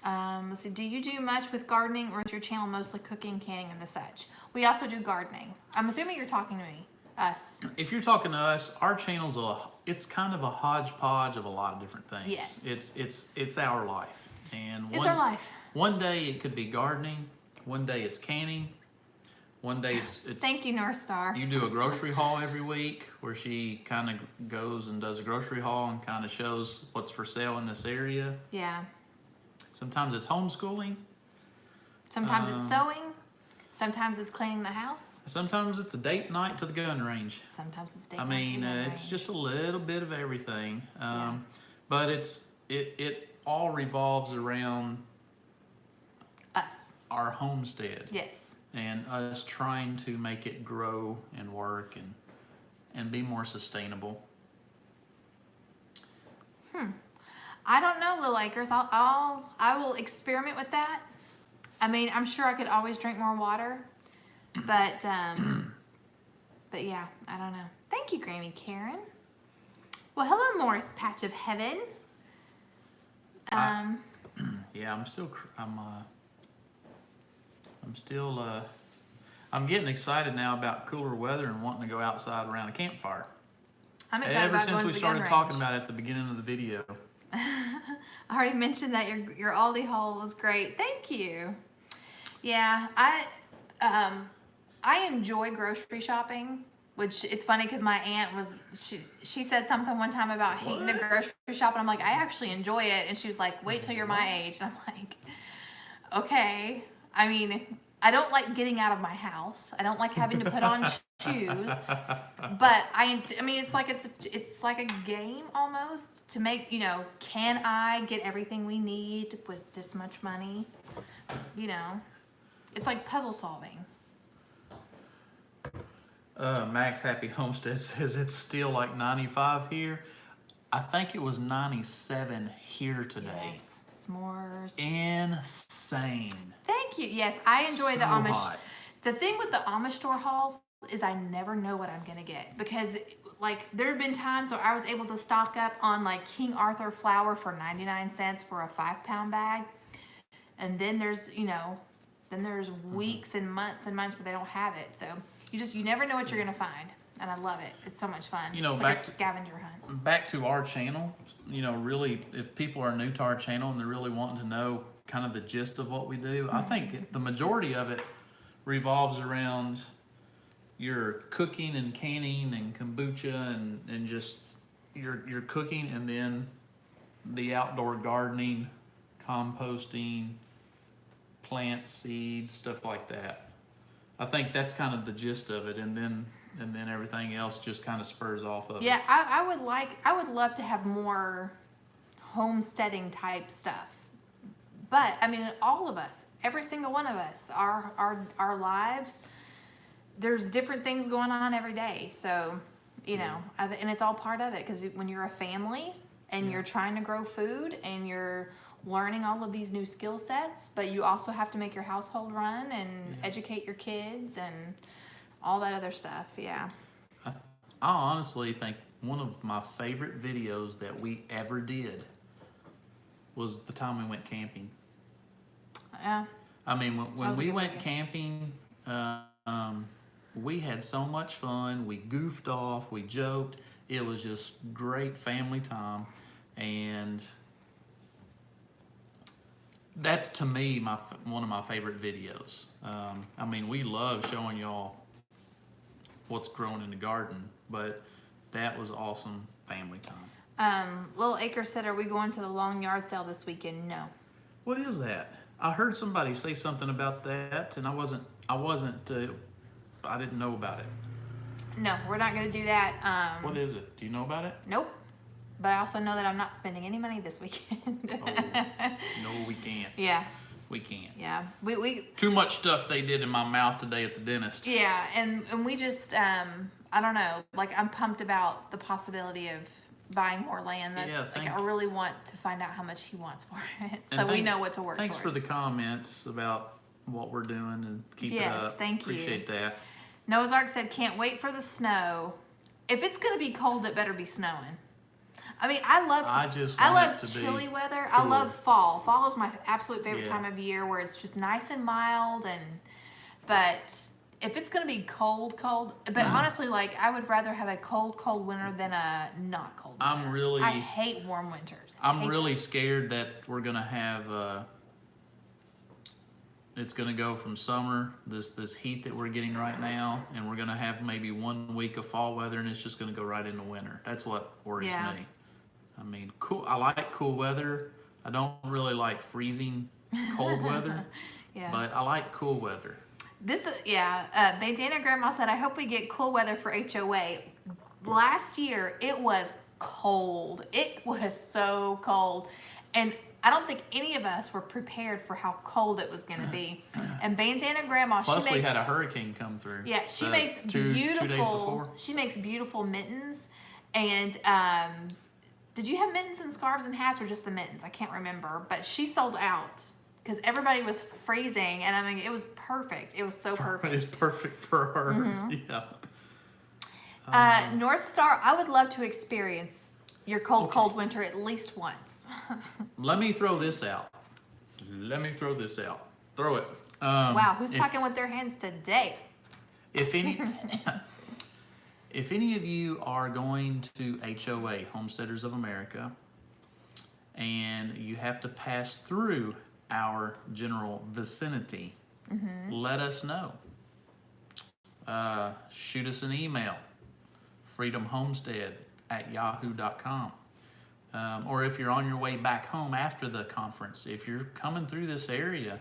Let's see. Do you do much with gardening, or is your channel mostly cooking, canning, and the such? We also do gardening. I'm assuming you're talking to me, us. If you're talking to us, our channel's it's kind of a hodgepodge of a lot of different things. Yes. It's our life, and It's our life. One day it could be gardening. One day it's canning. One day it's Thank you, North Star. You do a grocery haul every week where she kind of goes and does a grocery haul and kind of shows what's for sale in this area. Yeah. Sometimes it's homeschooling. Sometimes it's sewing. Sometimes it's cleaning the house. Sometimes it's a date night to the gun range. Sometimes it's I mean, it's just a little bit of everything. But it all revolves around us. our homestead. Yes. And us trying to make it grow and work and be more sustainable. I don't know, Lil Acres. I will experiment with that. I mean, I'm sure I could always drink more water, but yeah, I don't know. Thank you, Grammy Karen. Well, hello, Morris Patch of Heaven. Yeah, I'm getting excited now about cooler weather and wanting to go outside around a campfire. I'm excited Ever about since going we to the gun started range. talking about it at the beginning of the video. I already mentioned that your Aldi haul was great. Thank you. Yeah, I enjoy grocery shopping, which is funny because my aunt she said something one time about hating to grocery shop, and I'm like, I actually enjoy it, and she was like, wait till you're my age, and I'm like, okay. I mean, I don't like getting out of my house. I don't like having to put on shoes, but I mean, it's like a game almost to make, can I get everything we need with this much money? It's like puzzle solving. Max Happy Homestead says it's still like 95 here. I think it was 97 here today. Yes, s'mores. Insane. Thank you. Yes, I enjoy the So Amish. hot. The thing with the Amish store hauls is I never know what I'm gonna get, because there have been times where I was able to stock up on King Arthur flour for 99 cents for a 5-pound bag, and then there's weeks and months where they don't have it. So you never know what you're gonna find, and I love it. It's so much fun. It's like a scavenger hunt. Back to our channel, really, if people are new to our channel and they're really wanting to know kind of the gist of what we do, I think the majority of it revolves around your cooking and canning and kombucha and just your cooking, and then the outdoor gardening, composting, plant seeds, stuff like that. I think that's kind of the gist of it, and then and then everything else just kind of spurs off of Yeah, it. I would love to have more homesteading type stuff. But I mean, all of us, every single one of us, our lives, there's different things going on every day. So, you know, and it's all part of it, because when you're a family and you're trying to grow food and you're learning all of these new skill sets, but you also have to make your household run and educate your kids and all that other stuff. Yeah. I honestly think one of my favorite videos that we ever did was the time we went camping. Yeah. I mean, when was a we good went video. camping, we had so much fun. We goofed off, we joked. It was just great family time, and that's, to me, one of my favorite videos. I mean, we love showing y'all what's growing in the garden, but that was awesome family time. Little Acre said, "Are we going to the long yard sale this weekend?" No. What is that? I heard somebody say something about that, and I didn't know about it. No, we're not going to do that. What is it? Do you know about it? Nope. But I also know that I'm not spending any money this weekend. No, we can't. Yeah. We can't. Yeah. We Too much stuff they did in my mouth today at the dentist. yeah, and we just I don't know, like, I'm pumped about the possibility of buying more land. That's like, I really want to find out how much he wants for it, so we know what to work Thanks toward. for the comments about what we're doing, and keep it up. Thank you. Appreciate that. Noah's Ark said, "Can't wait for the snow. If it's gonna be cold, it better be snowing." I mean, I love chilly weather. I love fall. Fall is my absolute favorite time of year, where it's just nice and mild. But if it's gonna be cold, but honestly, like, I would rather have a cold winter than a not cold winter. I hate warm winters. I'm really scared that we're gonna have. It's gonna go from summer, this heat that we're getting right now, and we're gonna have maybe 1 week of fall weather, and it's just gonna go right into winter. That's what worries me. I mean, cool. I like cool weather. I don't really like freezing cold weather, but I like cool weather. Bandana Grandma said, "I hope we get cool weather for HOA." Last year, it was cold. It was so cold. And I don't think any of us were prepared for how cold it was going to be. And Bandana Grandma, Plus, we had a hurricane come through. Yeah, she makes 2 days before. She makes beautiful mittens. And did you have mittens and scarves and hats, or just the mittens? I can't remember. But she sold out because everybody was freezing, and I mean, it was perfect. It was so perfect. It's perfect for her. Mm-hmm. Yeah. North Star, I would love to experience your cold winter at least once. Let me throw this out. Throw it. Wow, who's talking with their hands today? If any of you are going to HOA, Homesteaders of America, and you have to pass through our general vicinity, let us know. Shoot us an email, freedomhomestead@yahoo.com. Or if you're on your way back home after the conference, if you're coming through this area,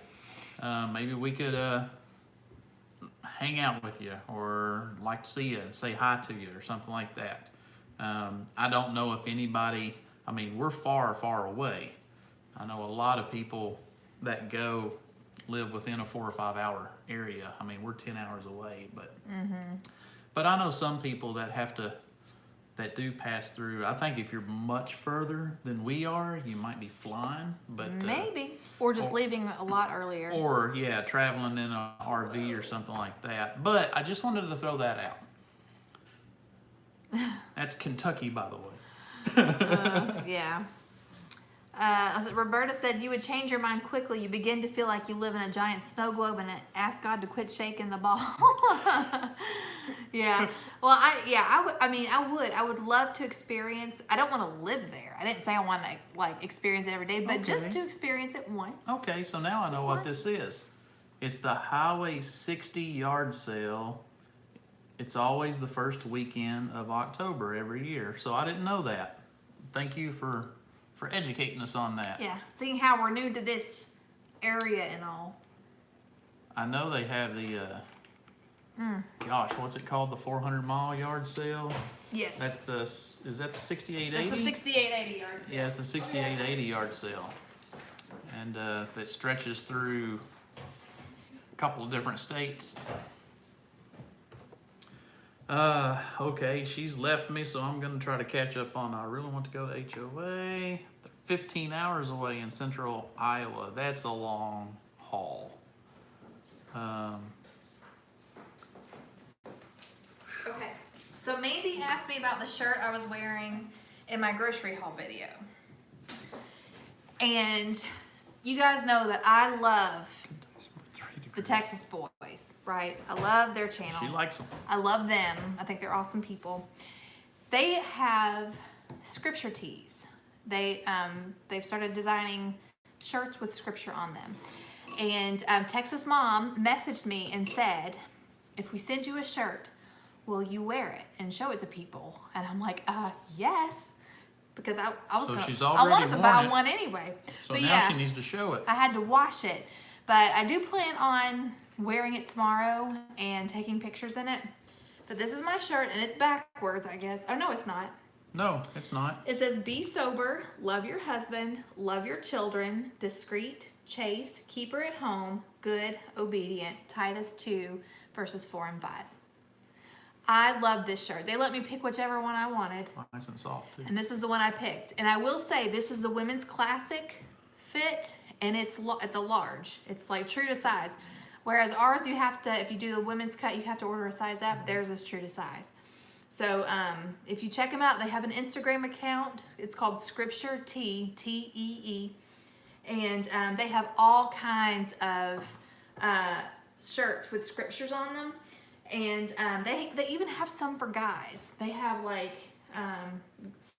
maybe we could hang out with you, or like to see you, say hi to you, or something like that. I don't know if anybody, I mean, we're far away. I know a lot of people that go live within a 4 or 5 hour area. I mean, we're 10 hours away, but I know some people that do pass through. I think if you're much further than we are, you might be flying, but maybe, or just leaving a lot earlier, or traveling in an RV or something like that. But I just wanted to throw that out. That's Kentucky, by the way. Yeah. Roberta said, "You would change your mind quickly. You begin to feel like you live in a giant snow globe and ask God to quit shaking the ball." Yeah. Well, I would love to experience. I don't want to live there. I didn't say I want to experience it every day, but just to experience it once. Okay, so now I know what this is. It's the Highway 60 yard sale. It's always the first weekend of October every year. So I didn't know that. Thank you for educating us on that. Yeah, seeing how we're new to this area and all. I know they have the gosh, what's it called? The 400-mile yard sale? Yes. Is that the 6880? That's the 6880 yard. Yeah, it's the 6880 yard sale. And that stretches through a couple of different states. Okay, she's left me, so I'm going to try to catch up on, I really want to go to HOA. They're 15 hours away in central Iowa. That's a long haul. Okay, so Mandy asked me about the shirt I was wearing in my grocery haul video. And you guys know that I love the Texas Boys, right? I love their channel. She likes them. I love them. I think they're awesome people. They have scripture tees. They've started designing shirts with scripture on them. And Texas Mom messaged me and said, if we send you a shirt, will you wear it and show it to people? And I'm like, yes. Because I was So gonna, she's I already wanted to worn buy it. one anyway. So But now yeah, she needs to show it. I had to wash it. But I do plan on wearing it tomorrow and taking pictures in it. But this is my shirt, and it's backwards, I guess. Oh, no, it's not. No, it's not. It says, be sober, love your husband, love your children, discreet, chaste, keep her at home, good, obedient. Titus 2, verses 4 and 5. I love this shirt. They let me pick whichever one I wanted. Nice and soft, too. And this is the one I picked. And I will say, this is the women's classic fit, and it's a large. It's like true to size. Whereas ours, you have to, if you do the women's cut, you have to order a size up. Theirs is true to size. So if you check them out, they have an Instagram account. It's called Scripture Tee, T-E-E. And they have all kinds of shirts with scriptures on them. And they even have some for guys. They have like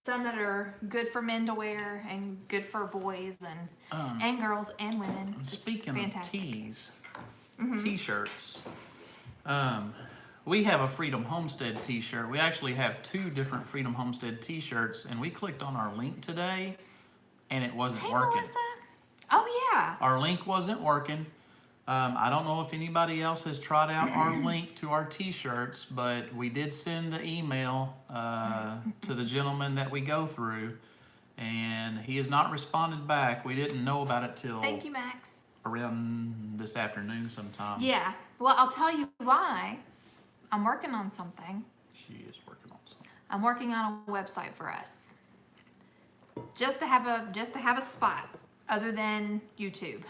some that are good for men to wear and good for boys and girls and women. Speaking of tees, Mm-hmm. t-shirts, we have a Freedom Homestead t-shirt. We actually have 2 different Freedom Homestead t-shirts, and we clicked on our link today, and it wasn't Hey, working. Melissa. Oh, yeah. Our link wasn't working. I don't know if anybody else has tried out our link to our t-shirts, but we did send an email to the gentleman that we go through, and he has not responded back. We didn't know about it till Thank you, Max. around this afternoon sometime. Yeah. Well, I'll tell you why. I'm working on something. She is working on something. I'm working on a website for us. Just to have a spot other than YouTube.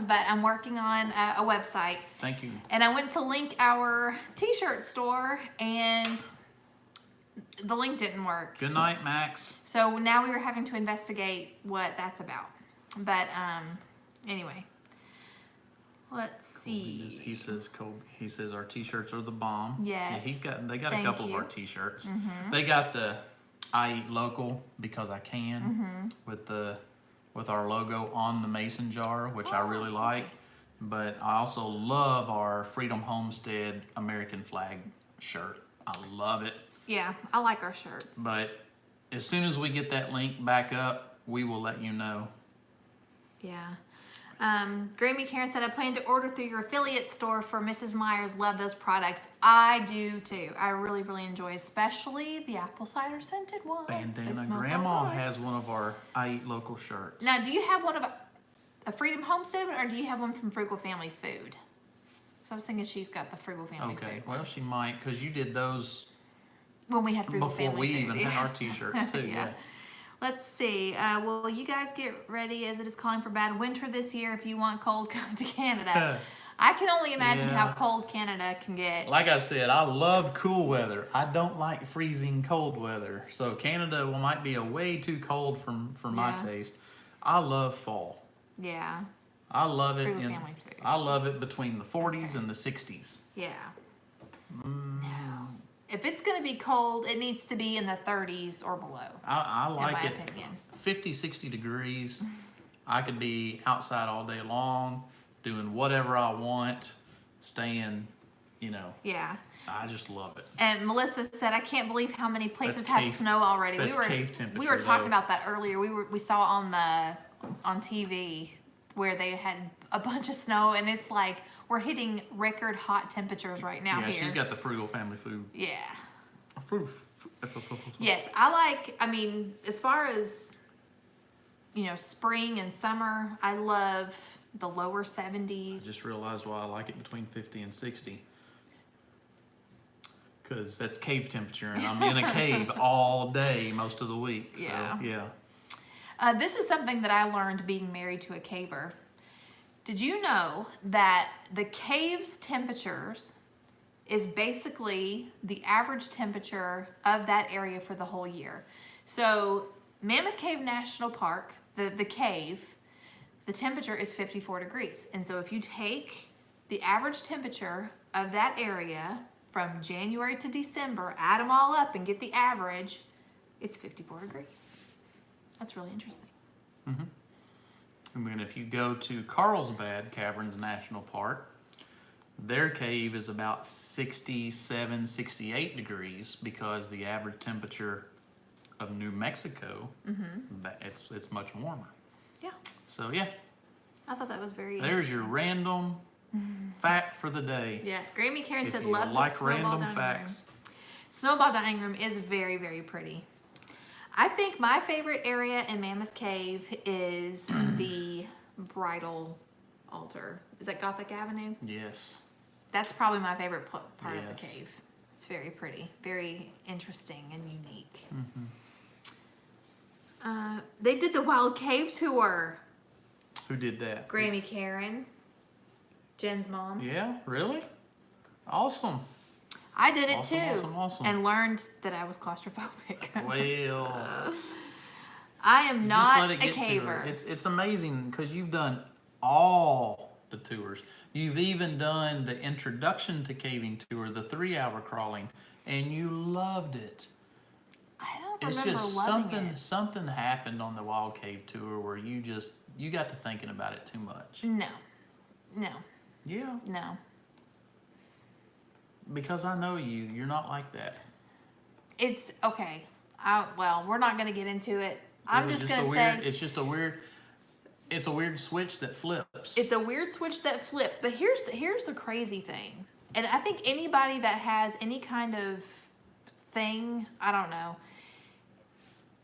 But I'm working on a website. Thank you. And I went to link our t-shirt store, and the link didn't work. Good night, Max. So now we were having to investigate what that's about. But anyway, let's see. He says Kobe. He says our t-shirts are the bomb. Yes. Yeah, they got Thank a couple you. of our t-shirts. They got the I eat local because I can with our logo on the mason jar, which I really like. But I also love our Freedom Homestead American flag shirt. I love it. Yeah, I like our shirts. But as soon as we get that link back up, we will let you know. Yeah. Grammy Karen said, I plan to order through your affiliate store for Mrs. Myers. Love those products. I do too. I really, really enjoy, especially the apple cider scented one. They Bandana. smell so Grandma good. has one of our I eat local shirts. Now, do you have one of a Freedom Homestead one, or do you have one from Frugal Family Food? So I was thinking she's got the Frugal Family Okay, Food. well she might, because you did those When we had Frugal before Family we Food. even had our yes. t-shirts too. Yeah. Let's see. Will you guys get ready as it is calling for bad winter this year? If you want cold, come to Canada. I can only imagine how cold Canada can get. Like I said, I love cool weather. I don't like freezing cold weather. So Canada might be a way too cold for my taste. I love fall. Yeah. I love it. Frugal Family Food. I love it between the 40s and the 60s. Yeah. No. If it's going to be cold, it needs to be in the 30s or below. I like in it. my opinion. 50, 60 degrees. I could be outside all day long, doing whatever I want, staying, Yeah. I just love it. And Melissa said, I can't believe how many places That's have cave- snow already. that's cave We were temperature, talking though. about that earlier. We saw on TV where they had a bunch of snow, and it's like we're hitting record hot temperatures right now Yeah, here. she's got the frugal family food. Yeah. Yes. Yes, I mean, as far as, spring and summer, I love the lower 70s. I just realized why I like it between 50 and 60. Because that's cave temperature, and I'm in a cave all day most of the week. So, Yeah. This is something that I learned being married to a caver. Did you know that the cave's temperatures is basically the average temperature of that area for the whole year? So Mammoth Cave National Park, the cave, the temperature is 54 degrees. And so if you take the average temperature of that area from January to December, add them all up and get the average, it's 54 degrees. That's really interesting. Mm-hmm. And then if you go to Carlsbad Caverns National Park, their cave is about 67, 68 degrees because the average temperature of New Mexico, it's much warmer. Yeah. So yeah. I thought that was very There's your random fact for the day. Yeah. Grammy Karen If said, you love like the snowball random dining facts. room. Snowball dining room is very, very pretty. I think my favorite area in Mammoth Cave is the bridal altar. Is that Gothic Avenue? Yes. That's probably my favorite part of the Yes. cave. It's very pretty, very interesting and unique. They did the Wild Cave tour. Who did that? Grammy Karen, Jen's mom. Yeah, really? Awesome. I did it Awesome, too, awesome. and learned that I was claustrophobic. Well, I am just not let a it get to her. caver. It's amazing because you've done all the tours. You've even done the introduction to caving tour, the 3-hour crawling, and you loved it. I don't It's remember just loving something happened on the Wild Cave tour where you got to thinking about it too much. it. No, Yeah, no. because I know you. You're not like that. It's okay. Well, we're not going to get into it. I'm It was just going to weird- say It's a weird switch that flips. it's a weird switch that flipped. But here's the crazy thing, and I think anybody that has any kind of thing, I don't know.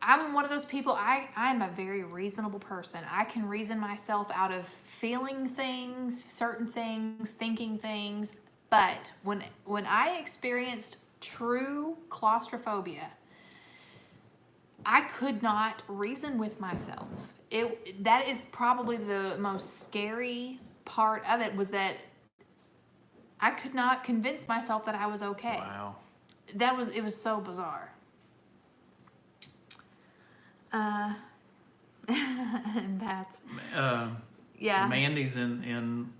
I'm one of those people, I'm a very reasonable person. I can reason myself out of feeling things, certain things, thinking things. But when I experienced true claustrophobia, I could not reason with myself. That is probably the most scary part of it, was that I could not convince myself that I was okay. Wow. It was so bizarre. That's yeah. Mandy's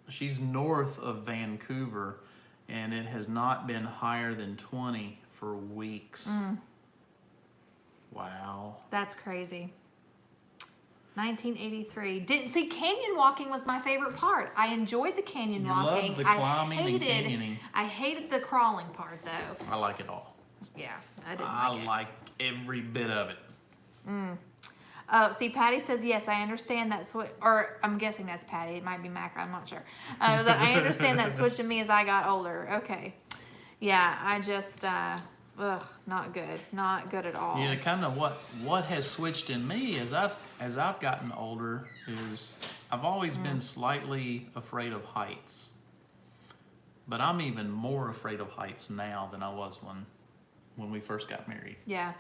she's north of Vancouver, and it has not been higher than 20 for weeks. Wow. That's crazy. 1983. Didn't see canyon walking was my favorite part. I enjoyed the canyon You walking. love the climbing and canyoning. I hated the crawling part though. I like it all. Yeah, I didn't I like it. like every bit of it. Oh, see, Patty says, yes, I understand that switch, or I'm guessing that's Patty. It might be Mac, I'm not sure. That I understand that switched to me as I got older. Okay. Yeah, I just, not good. Not good at all. Yeah, kind of what has switched in me as I've gotten older is I've always been slightly afraid of heights. But I'm even more afraid of heights now than I was when we first got married. Yeah.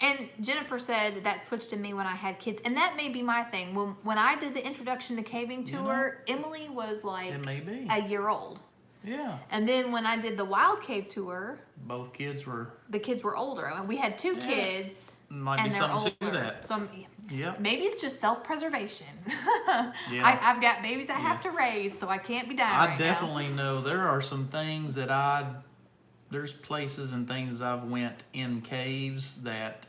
And Jennifer said that switched in me when I had kids. And that may be my thing. When I did the introduction to caving tour, Emily was like It may be. a year old. Yeah. And then when I did the wild cave tour, Both kids were. the kids were older. And we had two Yeah. kids. Might and be they're something older. to that. So Yeah. maybe it's just self-preservation. Yeah. I've got babies I have to raise, so I can't be dying I right definitely know there are some things that there's places and things I've went in caves that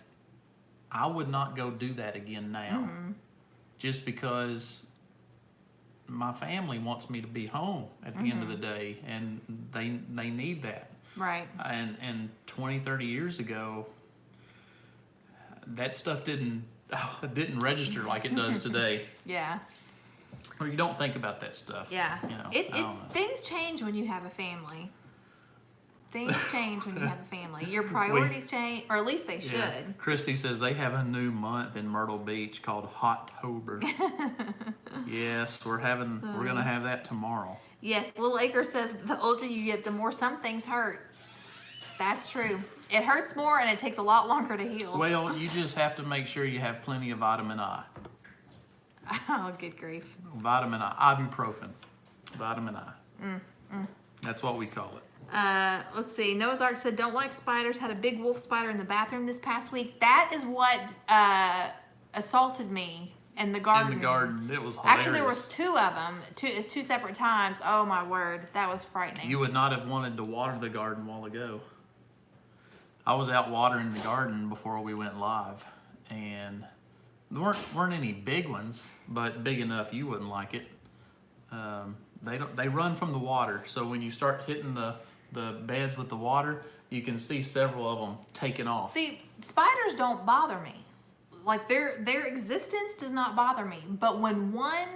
I would not go do that again now. Just because my family wants me to be home at the end of the day, and they need that. now. Right. And 20, 30 years ago, that stuff didn't register like it does today. Yeah. or you don't think about that stuff. Yeah. You know, I don't know. Things change when you have a family. Things change when you have a family. Your priorities change, or at least they should. Yeah. Christy says they have a new month in Myrtle Beach called Hot-tober. Yes, we're gonna have that tomorrow. Yes, Little Acre says the older you get, the more some things hurt. That's true. It hurts more and it takes a lot longer to heal. Well, you just have to make sure you have plenty of vitamin I. Oh, good grief. Vitamin I, ibuprofen. Vitamin I. That's what we call it. Let's see. Noah's Ark said, don't like spiders. Had a big wolf spider in the bathroom this past week. That is what assaulted me in the garden. In the garden, it was hilarious. Actually, there was two of them, two separate times. Oh my word, that was frightening. You would not have wanted to water the garden a while ago. I was out watering the garden before we went live, and there weren't any big ones, but big enough you wouldn't like it. They run from the water, so when you start hitting the beds with the water, you can see several of them taking off. See, spiders don't bother me. Like their existence does not bother me. But when one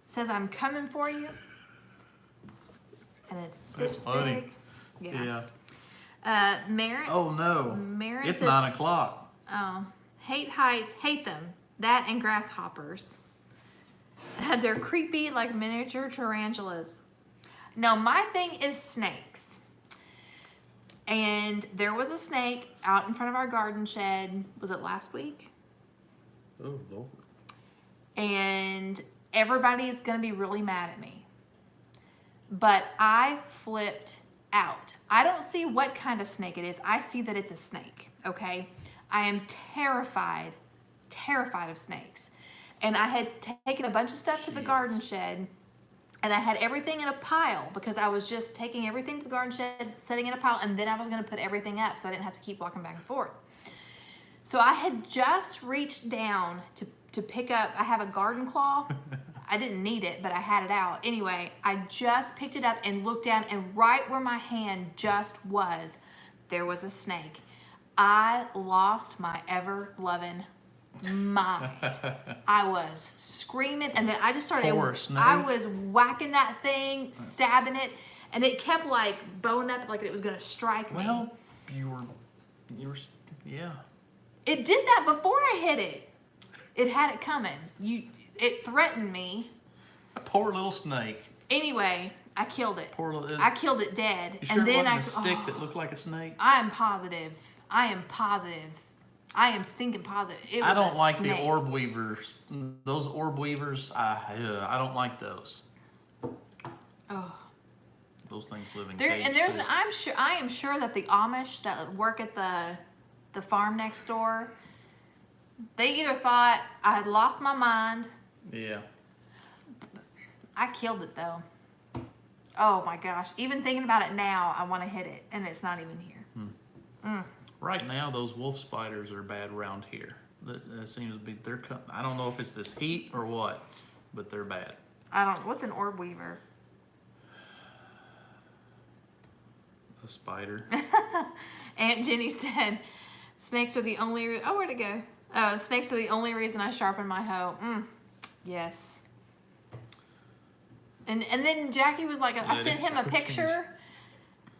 says I'm coming for you, and it's That's this funny. big, Yeah. Merritt. Oh no. Merritt It's says, 9 o'clock. Oh, hate heights, hate them. That and grasshoppers. They're creepy like miniature tarantulas. No, my thing is snakes. And there was a snake out in front of our garden shed. Was it last week? Oh Lord. And everybody is going to be really mad at me. But I flipped out. I don't see what kind of snake it is. I see that it's a snake, okay? I am terrified of snakes. And I had taken a bunch of stuff to the garden shed, and I had everything in a pile because I was just taking everything to the garden shed, setting in a pile, and then I was going to put everything up so I didn't have to keep walking back and forth. So I had just reached down to pick up, I have a garden claw. I didn't need it, but I had it out. Anyway, I just picked it up and looked down, and right where my hand just was, there was a snake. I lost my ever-loving mind. I was screaming, and then I just started. Poor snake. I was whacking that thing, stabbing it, and it kept like bowing up like it was gonna strike me. Well, you were, yeah. It did that before I hit it. It had it coming. It threatened me. A poor little snake. Anyway, I killed it. Poor little. I killed it dead. You sure and then it wasn't a stick that looked like a snake? I am positive. I am stinking positive. It was I don't a like snake. the orb weavers. Those orb weavers, I don't like those. Oh. Those things live in caves too. I am sure that the Amish that work at the farm next door, they either thought I had lost my mind. Yeah. I killed it though. Oh my gosh! Even thinking about it now, I want to hit it, and it's not even here. Right now, those wolf spiders are bad around here. That seems to be I don't know if it's this heat or what, but they're bad. What's an orb weaver? A spider. Aunt Jenny said, snakes are the only, where'd it go? Oh, snakes are the only reason I sharpen my hoe. Yes. And then Jackie was like, I sent him a picture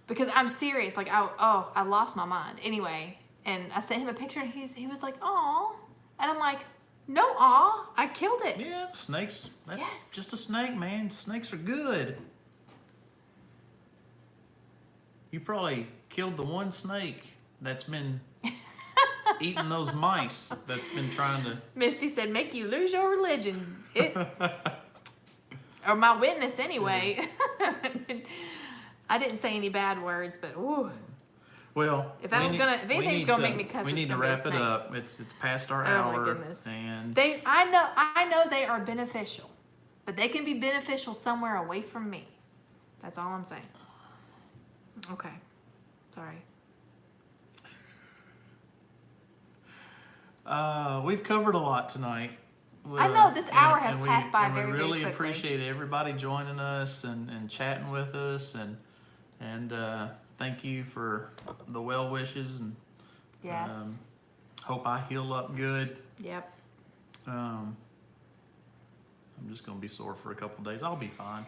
because I'm serious. Like, I lost my mind. Anyway, and I sent him a picture and he was like, aw. And I'm like, no aw, I killed it. Yeah, snakes, that's Yes. just a snake, man. Snakes are good. You probably killed the one snake that's been eating those mice that's been trying to... Misty said, make you lose your religion. Or my witness anyway. I didn't say any bad words, but ooh. Well, if anything's gonna make me cuss, we need to wrap it up. It's past our hour. Oh my goodness. And I know they are beneficial, but they can be beneficial somewhere away from me. That's all I'm saying. Okay. Sorry. We've covered a lot tonight. I know this hour has and passed by and very, we very really quickly. appreciate everybody joining us and chatting with us and thank you for the well wishes and Yes. hope I heal up good. Yep. I'm just going to be sore for a couple days. I'll be fine.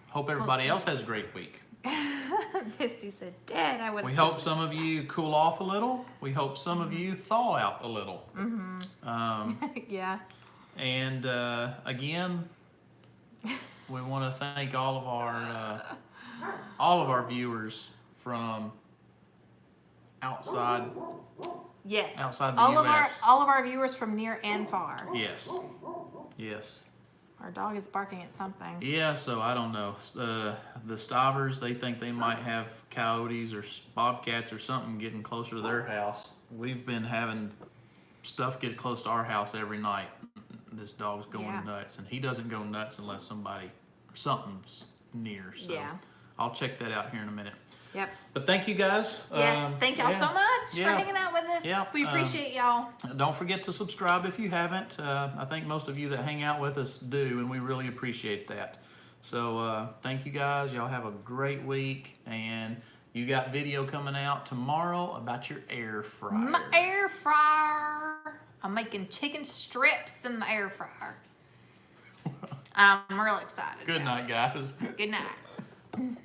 Hope everybody else has a great week. Misty said, Dad, I would. We hope some of you cool off a little. We hope some of you thaw out a little. Yeah. And again, we want to thank all of our viewers from outside. Yes. Outside the US. All of our viewers from near and far. Yes. Yes. Our dog is barking at something. Yeah, so I don't know. The Stivers, they think they might have coyotes or bobcats or something getting closer to their house. We've been having stuff get close to our house every night. This dog's going nuts, and he doesn't go nuts unless something's near. So Yeah. I'll check that out here in a minute. Yep. But thank you guys. Yes, thank y'all so much for hanging out with us. Yeah, We appreciate y'all. Don't forget to subscribe if you haven't. I think most of you that hang out with us do, and we really appreciate that. So thank you guys. Y'all have a great week, and you got video coming out tomorrow about your air fryer. My air fryer. I'm making chicken strips in the air fryer. I'm real excited. Good night, guys. Good night.